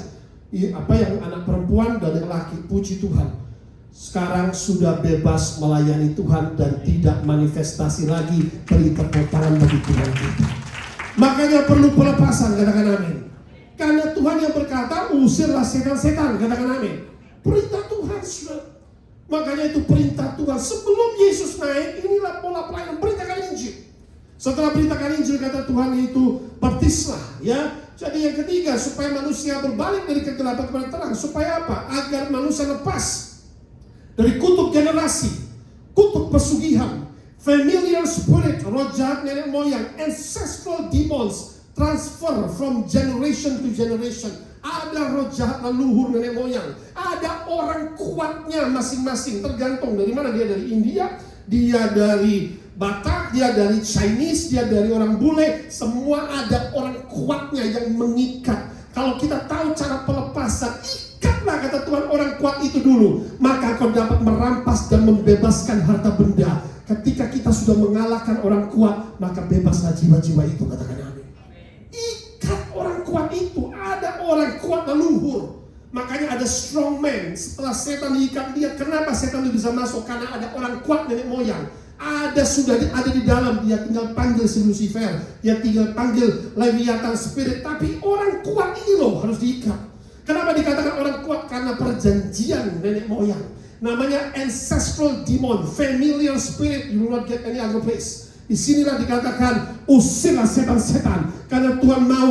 Apa yang anak perempuan dan yang laki, puji Tuhan. Sekarang sudah bebas melayani Tuhan dan tidak manifestasi lagi. Beri tepuk tangan bagi Tuhan kita. Makanya perlu pelepasan, katakan amin. Karena Tuhan yang berkata, usirlah setan-setan, katakan amin. Perintah Tuhan sudah. Makanya itu perintah Tuhan. Sebelum Yesus naik, inilah pola pelayanan, beritakan Injil. Setelah beritakan Injil, kata Tuhan itu, baptislah, ya. Jadi yang ketiga, supaya manusia berbalik dari kegelapan kepada terang. Supaya apa? Agar manusia lepas dari kutuk generasi, kutuk pesugihan, familiar spirit, roh jahat nenek moyang, ancestral demons, transfer from generation to generation. Ada roh jahat leluhur nenek moyang, ada orang kuatnya masing-masing, tergantung dari mana dia, dari India, dia dari Batak, dia dari Chinese, dia dari orang bule, semua ada orang kuatnya yang mengikat. Kalau kita tahu cara pelepasan, ikatlah kata Tuhan orang kuat itu dulu, maka kau dapat merampas dan membebaskan harta benda. Ketika kita sudah mengalahkan orang kuat, maka bebaslah jiwa-jiwa itu, katakan amin. Ikat orang kuat itu, ada orang kuat leluhur. Makanya ada strong man. Setelah setan diikat dia, kenapa setan bisa masuk? Karena ada orang kuat nenek moyang. Sudah ada di dalam, dia tinggal panggil si Lucifer, dia tinggal panggil Leviathan spirit. Tapi orang kuat ini loh harus diikat. Kenapa dikatakan orang kuat? Karena perjanjian nenek moyang. Namanya ancestral demon, familiar spirit. You will not get any other place. Disinilah dikatakan usirlah setan-setan. Karena Tuhan mau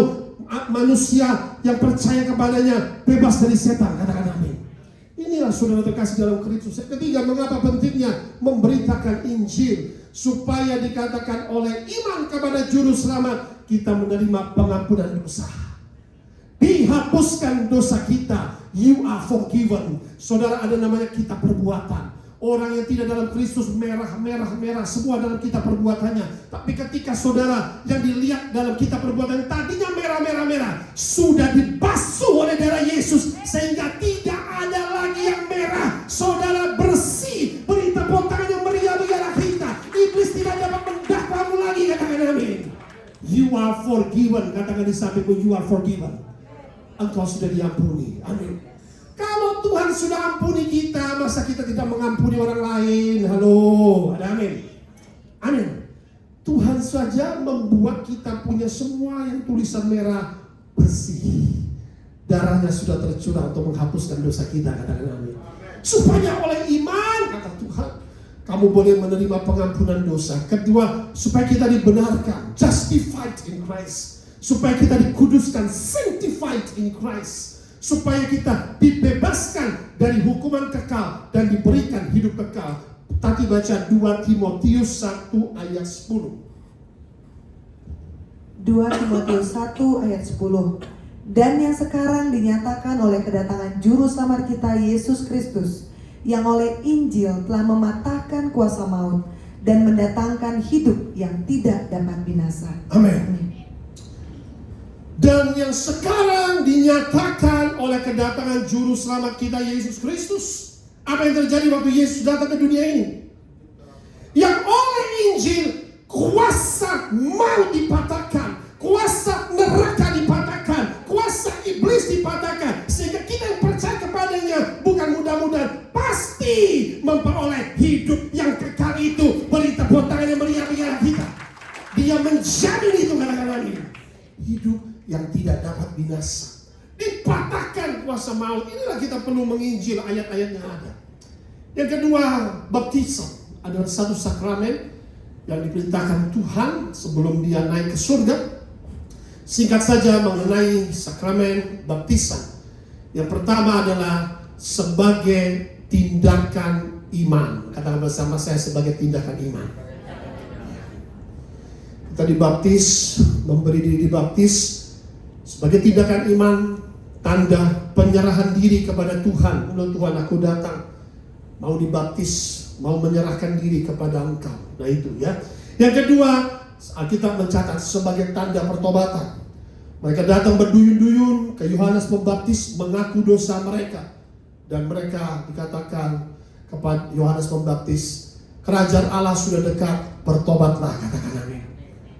manusia yang percaya kepadanya bebas dari setan. Katakan amin. Inilah saudara terkasih dalam Kristus. Yang ketiga, mengapa pentingnya memberitakan Injil? Supaya dikatakan oleh iman kepada Juru Selamat, kita menerima pengampunan dosa. Dihapuskan dosa kita. You are forgiven. Saudara, ada namanya kitab perbuatan. Orang yang tidak dalam Kristus merah, semua dalam kitab perbuatannya. Tapi ketika saudara yang dilihat dalam kitab perbuatan tadinya merah, sudah dibasuh oleh darah Yesus sehingga tidak ada lagi yang merah. Saudara bersih, beri tepuk tangan yang meriah bagi arah kita. Iblis tidak dapat mendakwamu lagi, katakan amin. You are forgiven, katakan di sampingku, you are forgiven. Engkau sudah diampuni, amin. Kalau Tuhan sudah ampuni kita, masa kita tidak mengampuni orang lain? Halo, ada amin. Amin. Tuhan saja membuat kita punya semua yang tulisan merah bersih. Darahnya sudah tercurah untuk menghapuskan dosa kita, katakan amin. Supaya oleh iman, kata Tuhan, kamu boleh menerima pengampunan dosa. Kedua, supaya kita dibenarkan, justified in Christ. Supaya kita dikuduskan, sanctified in Christ. Supaya kita dibebaskan dari hukuman kekal dan diberikan hidup kekal. Tadi baca 2 Timotius 1 ayat 10. 2 Timotius 1 ayat 10. Dan yang sekarang dinyatakan oleh kedatangan Juru Selamat kita Yesus Kristus, yang oleh Injil telah mematahkan kuasa maut dan mendatangkan hidup yang tidak dapat binasa. Amin. Dan yang sekarang dinyatakan oleh kedatangan Juru Selamat kita Yesus Kristus. Apa yang terjadi waktu Yesus datang ke dunia ini? Yang oleh Injil kuasa maut dipatahkan, kuasa neraka dipatahkan, kuasa iblis dipatahkan, sehingga kita yang percaya kepadanya bukan mudah-mudahan pasti memperoleh hidup yang kekal itu. Beri tepuk tangan yang meriah bagi kita. Dia menjamin itu, katakan amin. Hidup yang tidak dapat binasa, dipatahkan kuasa maut. Inilah kita perlu menginjil ayat-ayat yang ada. Yang kedua, baptisan adalah satu sakramen yang diperintahkan Tuhan sebelum dia naik ke surga. Singkat saja mengenai sakramen baptisan. Yang pertama adalah sebagai tindakan iman. Katakan bersama saya, sebagai tindakan iman. Kita dibaptis, memberi diri dibaptis sebagai tindakan iman, tanda penyerahan diri kepada Tuhan. Menurut Tuhan, aku datang, mau dibaptis, mau menyerahkan diri kepada Engkau. Nah itu ya. Yang kedua, Alkitab mencatat sebagai tanda pertobatan. Mereka datang berduyun-duyun ke Yohanes Pembaptis, mengaku dosa mereka. Dan mereka dikatakan kepada Yohanes Pembaptis, Kerajaan Allah sudah dekat, bertobatlah, katakan amin.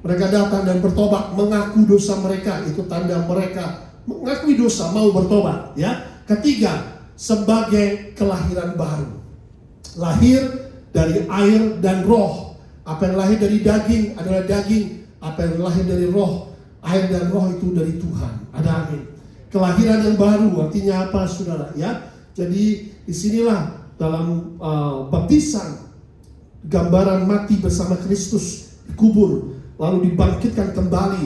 Mereka datang dan bertobat, mengaku dosa mereka, itu tanda mereka mengakui dosa, mau bertobat. Ya. Ketiga, sebagai kelahiran baru. Lahir dari air dan roh. Apa yang lahir dari daging adalah daging, apa yang lahir dari roh, air dan roh itu dari Tuhan. Ada amin. Kelahiran yang baru artinya apa, saudara? Ya. Jadi disinilah dalam baptisan, gambaran mati bersama Kristus, dikubur, lalu dibangkitkan kembali,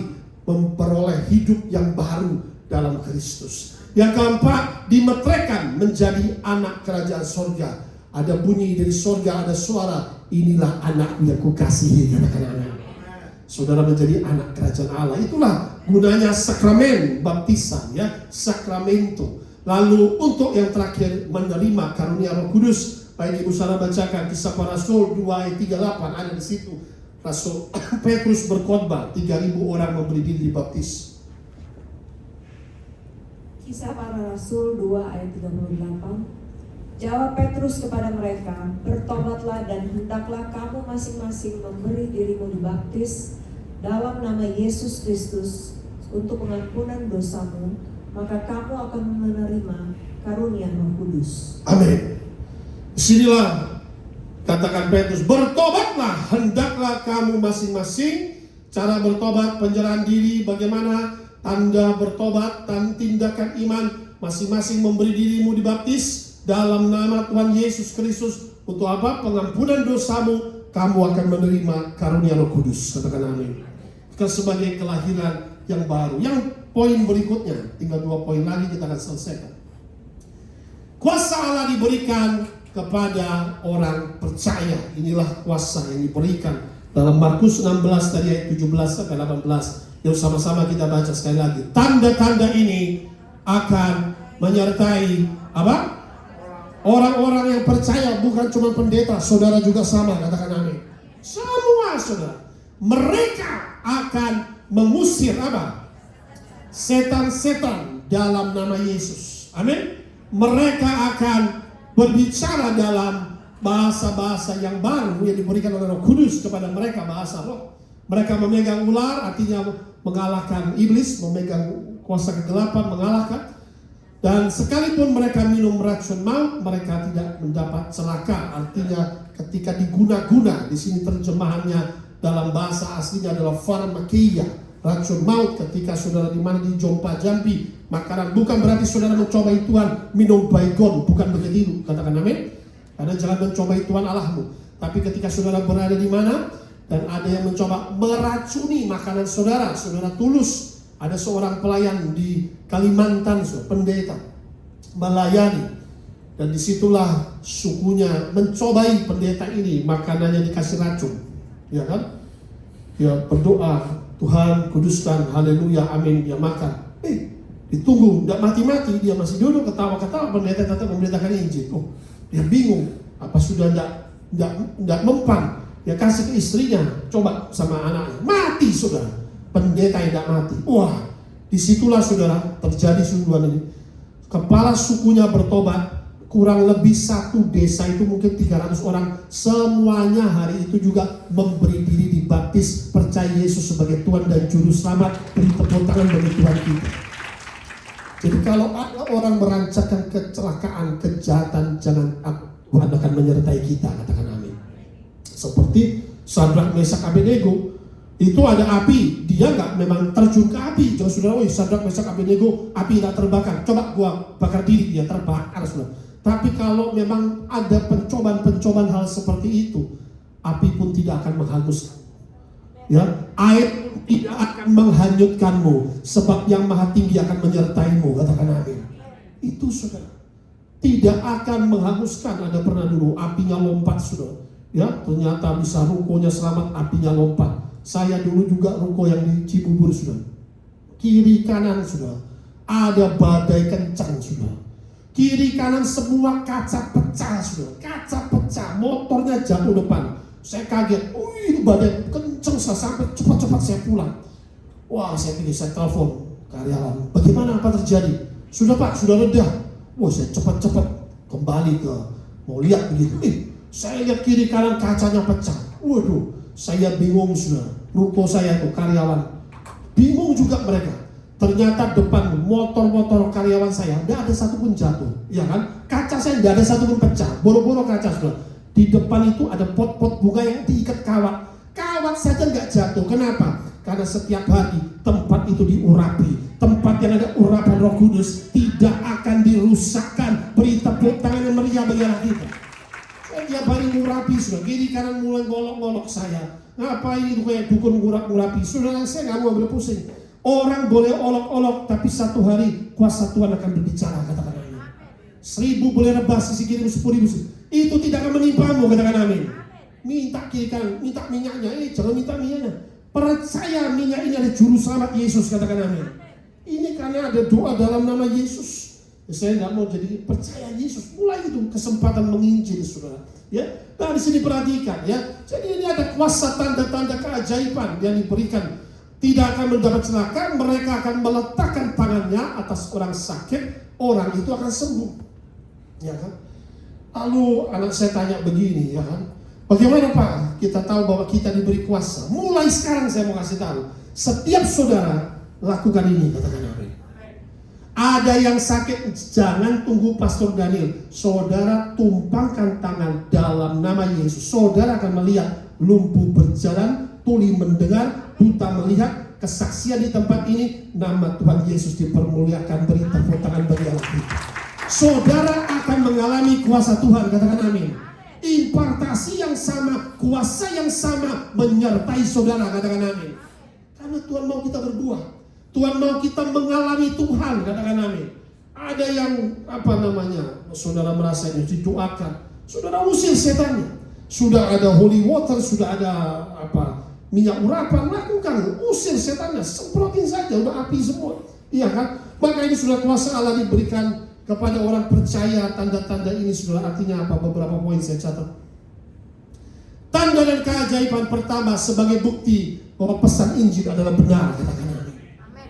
memperoleh hidup yang baru dalam Kristus. Yang keempat, dimeteraikan menjadi anak kerajaan sorga. Ada bunyi dari sorga, ada suara, inilah anakku yang kukasihi, katakan amin. Saudara menjadi anak kerajaan Allah. Itulah gunanya sakramen baptisan, ya, sakramento. Lalu untuk yang terakhir, menerima karunia Roh Kudus. Baik Ibu saudara bacakan Kisah Para Rasul 2 ayat 38, ada di situ. Rasul Petrus berkhotbah, 3.000 orang memberi diri dibaptis. Kisah Para Rasul 2 ayat 38. Jawab Petrus kepada mereka, bertobatlah dan hendaklah kamu masing-masing memberi dirimu dibaptis dalam nama Yesus Kristus untuk pengampunan dosamu, maka kamu akan menerima karunia Roh Kudus. Amin. Disinilah katakan Petrus, bertobatlah, hendaklah kamu masing-masing. Cara bertobat, penyerahan diri, bagaimana tanda bertobat dan tindakan iman, masing-masing memberi dirimu dibaptis dalam nama Tuhan Yesus Kristus. Untuk apa? Pengampunan dosamu, kamu akan menerima karunia Roh Kudus. Katakan amin. Itu sebagai kelahiran yang baru. Yang poin berikutnya, tinggal 2 poin lagi kita akan selesaikan. Kuasa Allah diberikan kepada orang percaya. Inilah kuasa yang diberikan dalam Markus 16 tadi ayat 17 sampai 18. Yuk sama-sama kita baca sekali lagi. Tanda-tanda ini akan menyertai apa? Orang-orang yang percaya, bukan cuma pendeta, saudara juga sama, katakan amin. Semua saudara. Mereka akan mengusir apa? Setan-setan dalam nama Yesus. Amin. Mereka akan berbicara dalam bahasa-bahasa yang baru yang diberikan oleh Roh Kudus kepada mereka, bahasa roh. Mereka memegang ular, artinya mengalahkan iblis, memegang kuasa kegelapan, mengalahkan. Dan sekalipun mereka minum racun maut, mereka tidak mendapat celaka. Artinya ketika diguna-guna, di sini terjemahannya dalam bahasa aslinya adalah pharmakeia, racun maut. Ketika saudara di mana di Jompa Jambi, makanan bukan berarti saudara mencobai Tuhan minum baygon, bukan begitu, katakan amin. Karena jangan mencobai Tuhan Allahmu. Tapi ketika saudara berada di mana dan ada yang mencoba meracuni makanan saudara, saudara tulus. Ada seorang pelayan di Kalimantan, pendeta melayani, dan disitulah sukunya mencobai pendeta ini, makanannya dikasih racun, ya kan? Dia berdoa, Tuhan kuduskan, haleluya, amin, dia makan. Ditunggu, tidak mati-mati, dia masih duduk ketawa-ketawa, pendeta tetap memberitakan Injil. Oh, dia bingung, apa sudah tidak mempan? Dia kasih ke istrinya, coba sama anaknya, mati saudara. Pendeta yang tidak mati. Wah, disitulah saudara terjadi sunduan ini. Kepala sukunya bertobat. Kurang lebih satu desa itu mungkin 300 orang. Semuanya hari itu juga memberi diri dibaptis, percaya Yesus sebagai Tuhan dan Juru Selamat. Beri tepuk tangan bagi Tuhan kita. Jadi kalau ada orang merancangkan kecelakaan, kejahatan, jangan, Tuhan akan menyertai kita, katakan amin. Seperti Sadrak, Mesak, Abednego. Itu ada api, dia nggak memang terjun ke api. Jangan saudara, Sadrak, Mesak, Abednego, api tidak terbakar. Coba gua bakar diri, dia terbakar saudara. Tapi kalau memang ada pencobaan hal seperti itu, api pun tidak akan menghanguskan. Ya, air tidak akan menghanyutkanmu, sebab yang Maha Tinggi akan menyertaimu. Katakan amin. Itu saudara, tidak akan menghanguskan. Ada pernah dulu apinya lompat saudara. Ya, ternyata bisa rukonya selamat, apinya lompat. Saya dulu juga ruko yang di Cibubur sudah. Kiri kanan sudah. Ada badai kencang sudah. Kiri kanan semua kaca pecah sudah. Kaca pecah, motornya jatuh depan. Saya kaget. Itu badai kencang, sampai cepat-cepat saya pulang. Wah, saya telepon karyawan. Bagaimana, apa terjadi? Sudah Pak, sudah reda. Wah, saya cepat-cepat kembali ke mau lihat begitu. Saya lihat kiri kanan kacanya pecah. Waduh, saya bingung sudah. Ruko saya itu karyawan, bingung juga mereka. Ternyata depan motor-motor karyawan saya tidak ada satupun jatuh, ya kan? Kaca saya tidak ada satupun pecah, boro-boro kaca sudah. Di depan itu ada pot-pot bunga yang diikat kawat. Kawat saja nggak jatuh. Kenapa? Karena setiap hari tempat itu diurapi. Tempat yang ada urapan Roh Kudus tidak akan dirusakkan. Beri tepuk tangan yang meriah bagi anak kita. Saya tiap hari ngurapi sudah, kiri kanan mulai ngolok-ngolok saya. Ngapain itu kayak dukun ngurapi? Saudara, saya nggak mau ambil pusing. Orang boleh olok-olok, tapi satu hari kuasa Tuhan akan berbicara, katakan amin. 1000 boleh rebah sisi kiri, 10.000 itu tidak akan menimpamu, katakan amin. Minta kiri kanan, minta minyaknya, jangan minta minyaknya. Percaya minyak ini ada juru selamat Yesus, katakan amin. Ini karena ada doa dalam nama Yesus. Saya nggak mau jadi percaya Yesus. Mulai itu kesempatan menginjil, saudara. Ya, nah di sini perhatikan ya. Jadi ini ada kuasa tanda-tanda keajaiban yang diberikan. Tidak akan mendapat celaka, mereka akan meletakkan tangannya atas orang sakit, orang itu akan sembuh. Ya kan? Lalu anak saya tanya begini, ya kan? Bagaimana Pak? Kita tahu bahwa kita diberi kuasa. Mulai sekarang saya mau kasih tahu. Setiap saudara lakukan ini, katakan amin. Ada yang sakit, jangan tunggu Pastor Daniel. Saudara tumpangkan tangan dalam nama Yesus. Saudara akan melihat lumpuh berjalan, tuli mendengar, buta melihat. Kesaksian di tempat ini, nama Tuhan Yesus dipermuliakan. Beri tepuk tangan bagi Allah kita. Saudara akan mengalami kuasa Tuhan, katakan amin. Impartasi yang sama, kuasa yang sama menyertai saudara, katakan amin. Karena Tuhan mau kita berbuah. Tuhan mau kita mengalami Tuhan, katakan amin. Ada yang saudara merasa ini didoakan, saudara usir setannya. Sudah ada holy water, sudah ada minyak urapan, lakukan, usir setannya, semprotin saja, udah api semua. Iya kan? Maka ini sudah kuasa Allah diberikan kepada orang percaya. Tanda-tanda ini sudah artinya apa? Beberapa poin saya catat. Tanda dan keajaiban pertama sebagai bukti bahwa pesan Injil adalah benar, katakan amin.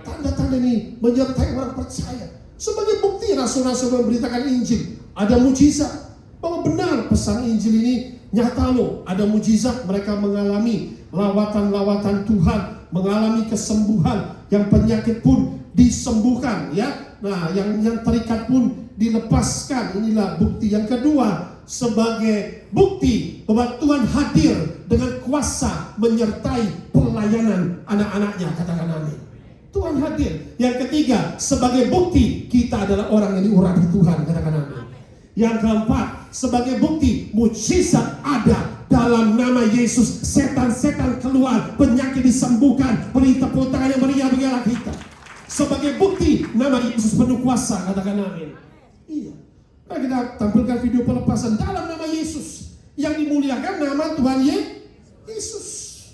Tanda-tanda ini menyertai orang percaya. Sebagai bukti rasul-rasul memberitakan Injil, ada mujizat bahwa benar pesan Injil ini nyata loh. Ada mujizat, mereka mengalami lawatan-lawatan Tuhan, mengalami kesembuhan, yang penyakit pun disembuhkan, ya. Nah, yang terikat pun dilepaskan. Inilah bukti. Yang kedua, sebagai bukti bahwa Tuhan hadir dengan kuasa menyertai pelayanan anak-anaknya, katakan amin. Tuhan hadir. Yang ketiga, sebagai bukti kita adalah orang yang diurapi Tuhan, katakan amin. Yang keempat, sebagai bukti mujizat ada dalam nama Yesus. Setan-setan keluar, penyakit disembuhkan. Beri tepuk tangan yang meriah bagi Allah kita. Sebagai bukti nama Yesus penuh kuasa, katakan amin. Iya. Mari kita tampilkan video pelepasan dalam nama Yesus. Yang dimuliakan nama Tuhan Yesus.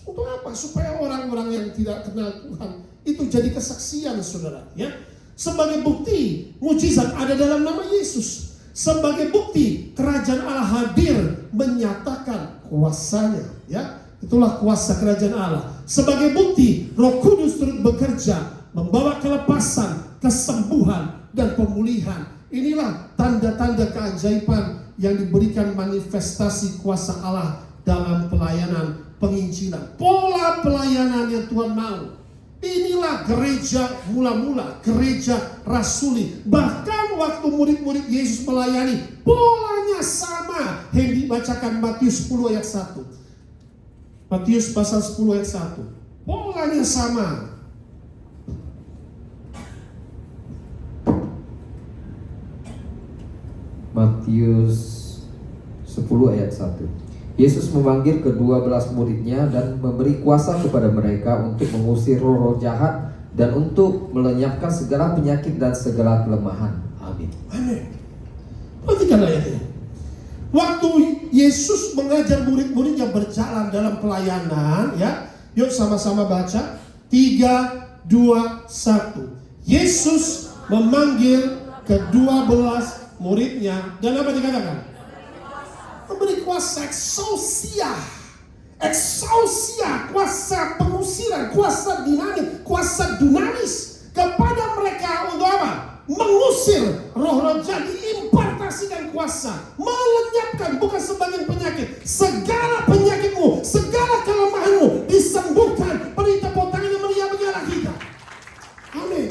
Untuk apa? Supaya orang-orang yang tidak kenal Tuhan itu jadi kesaksian, saudara. Ya. Sebagai bukti mujizat ada dalam nama Yesus. Sebagai bukti kerajaan Allah hadir menyatakan kuasanya. Ya. Itulah kuasa kerajaan Allah. Sebagai bukti Roh Kudus turut bekerja, membawa kelepasan, kesembuhan, dan pemulihan. Inilah tanda-tanda keajaiban yang diberikan manifestasi kuasa Allah dalam pelayanan penginjilan. Pola pelayanan yang Tuhan mau. Inilah gereja mula-mula, gereja rasuli. Bahkan waktu murid-murid Yesus melayani, polanya sama yang dibacakan Matius 10 ayat 1. Matius pasal 10 ayat 1. Polanya sama. Matius 10 ayat 1. Yesus memanggil ke-12 muridnya dan memberi kuasa kepada mereka untuk mengusir roh-roh jahat dan untuk melenyapkan segala penyakit dan segala kelemahan. Amin. Amin. Perhatikan ayat ini. Waktu Yesus mengajar murid-muridnya berjalan dalam pelayanan, ya. Yuk sama-sama baca. 3, 2, 1. Yesus memanggil ke-12 muridnya dan apa dikatakan? Memberi kuasa eksousia, kuasa pengusiran, kuasa dinamis kepada mereka untuk apa? Mengusir roh-roh jahat, diimpartasikan kuasa, melenyapkan bukan sebagian penyakit, segala penyakitmu, segala kelemahanmu disembuhkan. Beri tepuk tangan yang meriah bagi Allah kita. Amin.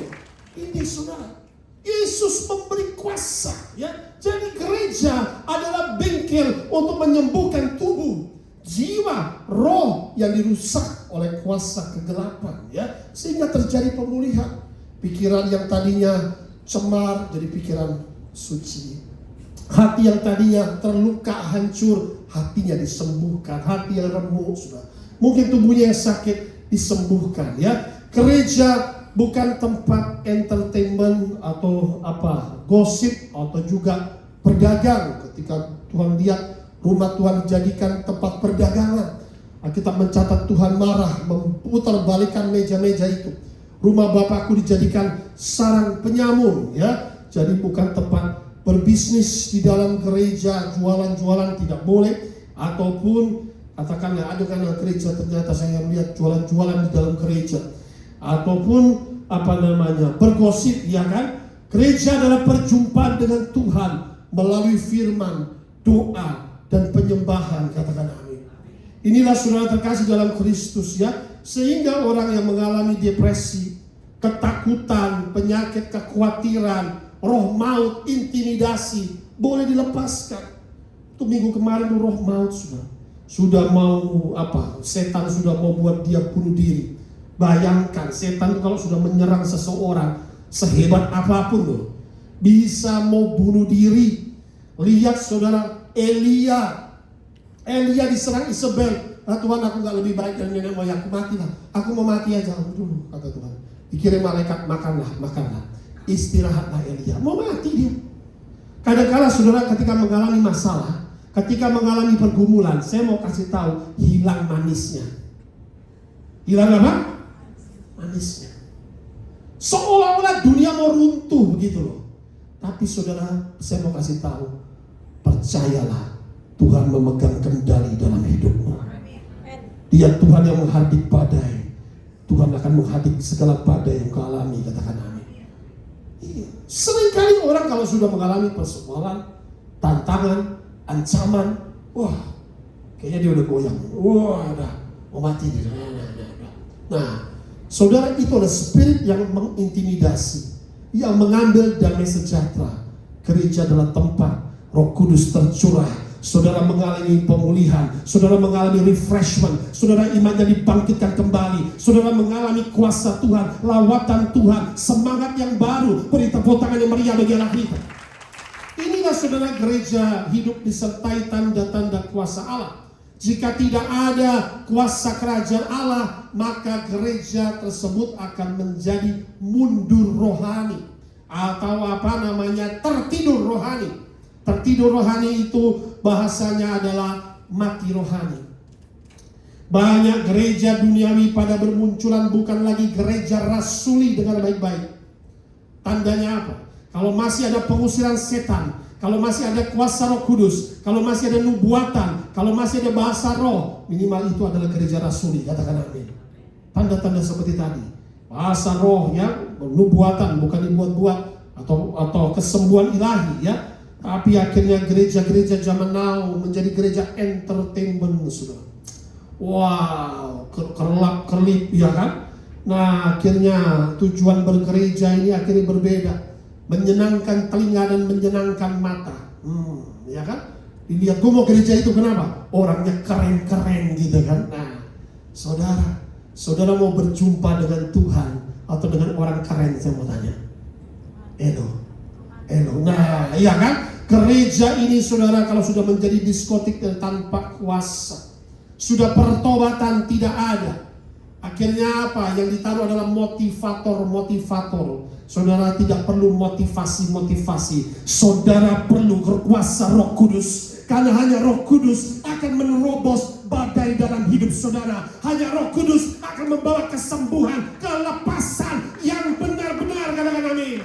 Ini saudara, Yesus memberi kuasa, ya. Jadi gereja adalah bengkel untuk menyembuhkan tubuh, jiwa, roh yang dirusak oleh kuasa kegelapan, ya. Sehingga terjadi pemulihan. Pikiran yang tadinya cemar jadi pikiran suci. Hati yang tadinya terluka, hancur, hatinya disembuhkan. Hati yang remuk, sudah. Mungkin tubuhnya yang sakit disembuhkan, ya. Gereja bukan tempat entertainment atau gosip atau juga berdagang. Ketika Tuhan lihat rumah Tuhan dijadikan tempat perdagangan, kita mencatat Tuhan marah, memutar balikan meja-meja itu. Rumah Bapakku dijadikan sarang penyamun, ya. Jadi bukan tempat berbisnis di dalam gereja, jualan-jualan tidak boleh. Ataupun katakanlah ada karena gereja ternyata saya melihat jualan-jualan di dalam gereja. Ataupun bergosip, ya kan? Gereja adalah perjumpaan dengan Tuhan melalui firman, doa, dan penyembahan. Katakan amin. Inilah saudara terkasih dalam Kristus, ya. Sehingga orang yang mengalami depresi, ketakutan, penyakit, kekhawatiran, roh maut, intimidasi boleh dilepaskan. Itu minggu kemarin roh maut sudah mau setan sudah mau buat dia bunuh diri. Bayangkan setan kalau sudah menyerang seseorang sehebat apapun loh, bisa mau bunuh diri. Lihat saudara Elia diserang Isabel. Tuhan, aku gak lebih baik dari nenek moyangku, matilah. Aku mau mati aja dulu, kata Tuhan. Dikirim malaikat, makanlah. Istirahatlah Elia. Mau mati dia. Kadang-kadang saudara ketika mengalami masalah, ketika mengalami pergumulan, saya mau kasih tahu, hilang manisnya. Hilang apa? Manisnya. Seolah-olah dunia mau runtuh begitu loh. Tapi saudara, saya mau kasih tahu, percayalah, Tuhan memegang kendali dalam hidupmu. Dia Tuhan yang menghadapi badai. Tuhan akan menghadapi segala badai yang kau alami. Katakan amin. Seringkali orang kalau sudah mengalami persoalan, tantangan, ancaman, wah, kayaknya dia udah goyang. Wah, udah mau mati dia. Nah, saudara, itu adalah spirit yang mengintimidasi, yang mengambil damai sejahtera. Gereja adalah tempat Roh Kudus tercurah. Saudara mengalami pemulihan, saudara mengalami refreshment, saudara imannya dibangkitkan kembali, saudara mengalami kuasa Tuhan, lawatan Tuhan, semangat yang baru. Beri tepuk tangan yang meriah bagi Allah kita. Inilah saudara gereja hidup disertai tanda-tanda kuasa Allah. Jika tidak ada kuasa kerajaan Allah, maka gereja tersebut akan menjadi mundur rohani atau tertidur rohani. Tertidur rohani itu bahasanya adalah mati rohani. Banyak gereja duniawi pada bermunculan bukan lagi gereja rasuli dengan baik-baik. Tandanya apa? Kalau masih ada pengusiran setan, kalau masih ada kuasa Roh Kudus, kalau masih ada nubuatan, kalau masih ada bahasa roh, minimal itu adalah gereja rasuli. Katakan amin. Tanda-tanda seperti tadi, bahasa roh, ya, nubuatan bukan dibuat-buat, atau kesembuhan ilahi, ya. Tapi akhirnya gereja-gereja zaman now menjadi gereja entertainment, saudara. Wow, kerlap-kerlip, ya kan? Nah, akhirnya tujuan bergereja ini akhirnya berbeda. Menyenangkan telinga dan menyenangkan mata. Ya kan? Dilihat, gue mau gereja itu kenapa? Orangnya keren-keren gitu kan. Nah, saudara mau berjumpa dengan Tuhan atau dengan orang keren, saya mau tanya. Elo. Nah, iya kan? Gereja ini saudara kalau sudah menjadi diskotik dan tanpa kuasa, sudah pertobatan tidak ada. Akhirnya apa? Yang ditaruh adalah motivator. Saudara tidak perlu motivasi. Saudara perlu kuasa Roh Kudus. Karena hanya Roh Kudus akan menerobos badai dalam hidup saudara. Hanya Roh Kudus akan membawa kesembuhan, kelepasan yang benar-benar. Katakan amin.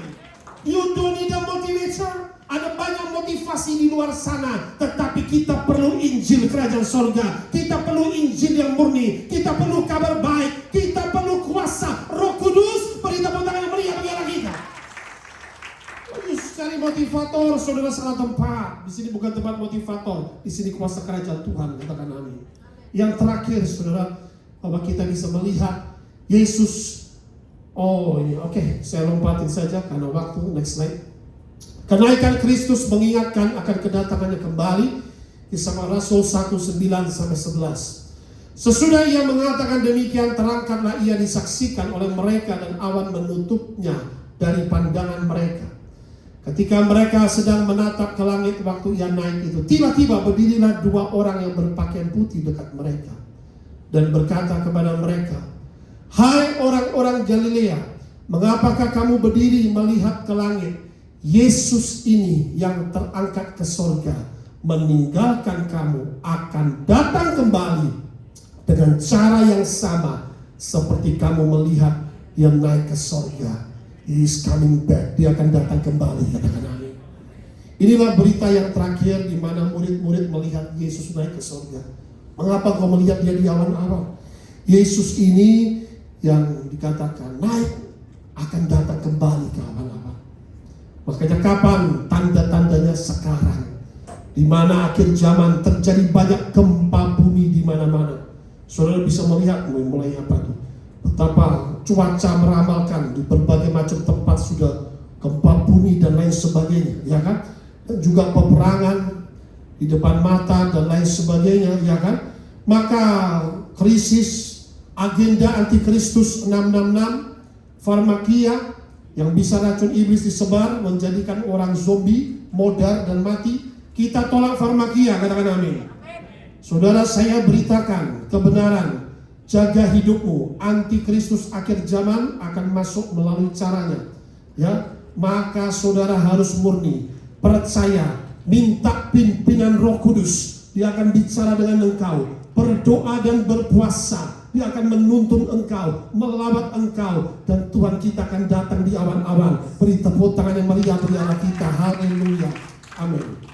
You don't need a motivator. Ada banyak motivasi di luar sana, tetapi kita perlu Injil Kerajaan Sorga. Kita perlu Injil yang murni. Kita perlu kabar baik. Kita perlu kuasa Roh Kudus. Beri tepuk tangan yang meriah bagi Allah kita. Cari motivator motivator, saudara salah tempat. Di sini bukan tempat motivator, di sini kuasa kerajaan Tuhan. Katakan amin. Yang terakhir, saudara, bahwa kita bisa melihat Yesus. Oh ini oke, saya lompatin saja karena waktu. Next slide. Kenaikan Kristus mengingatkan akan kedatangannya kembali. Kisah Rasul 1:9-11. Sesudah ia mengatakan demikian, terangkatlah ia disaksikan oleh mereka dan awan menutupnya dari pandangan mereka. Ketika mereka sedang menatap ke langit waktu ia naik itu, tiba-tiba berdirilah dua orang yang berpakaian putih dekat mereka dan berkata kepada mereka, "Hai orang-orang Galilea, mengapakah kamu berdiri melihat ke langit? Yesus ini yang terangkat ke sorga meninggalkan kamu akan datang kembali dengan cara yang sama seperti kamu melihat dia naik ke sorga." He is coming back. Dia akan datang kembali. Katakan amin. Inilah berita yang terakhir di mana murid-murid melihat Yesus naik ke sorga. Mengapa kau melihat dia di awan-awan? Yesus ini yang dikatakan naik akan datang kembali ke awan-awan. Makanya kapan? Tanda-tandanya sekarang. Di mana akhir zaman terjadi banyak gempa bumi di mana-mana. Saudara bisa melihat mulai apa tuh? Betapa cuaca meramalkan di berbagai macam tempat sudah gempa bumi dan lain sebagainya, ya kan? Dan juga peperangan di depan mata dan lain sebagainya, ya kan? Maka krisis, agenda antikristus 666, farmakia yang bisa racun iblis disebar menjadikan orang zombie, modar dan mati. Kita tolak farmakia, katakan amin. Saudara, saya beritakan kebenaran. Jaga hidupmu. Antikristus akhir zaman akan masuk melalui caranya. Ya, maka saudara harus murni, percaya, minta pimpinan Roh Kudus. Dia akan bicara dengan engkau. Berdoa dan berpuasa. Dia akan menuntun engkau, melawat engkau, dan Tuhan kita akan datang di awan-awan. Beri tepuk tangan yang meriah bagi Allah kita. Haleluya. Amin.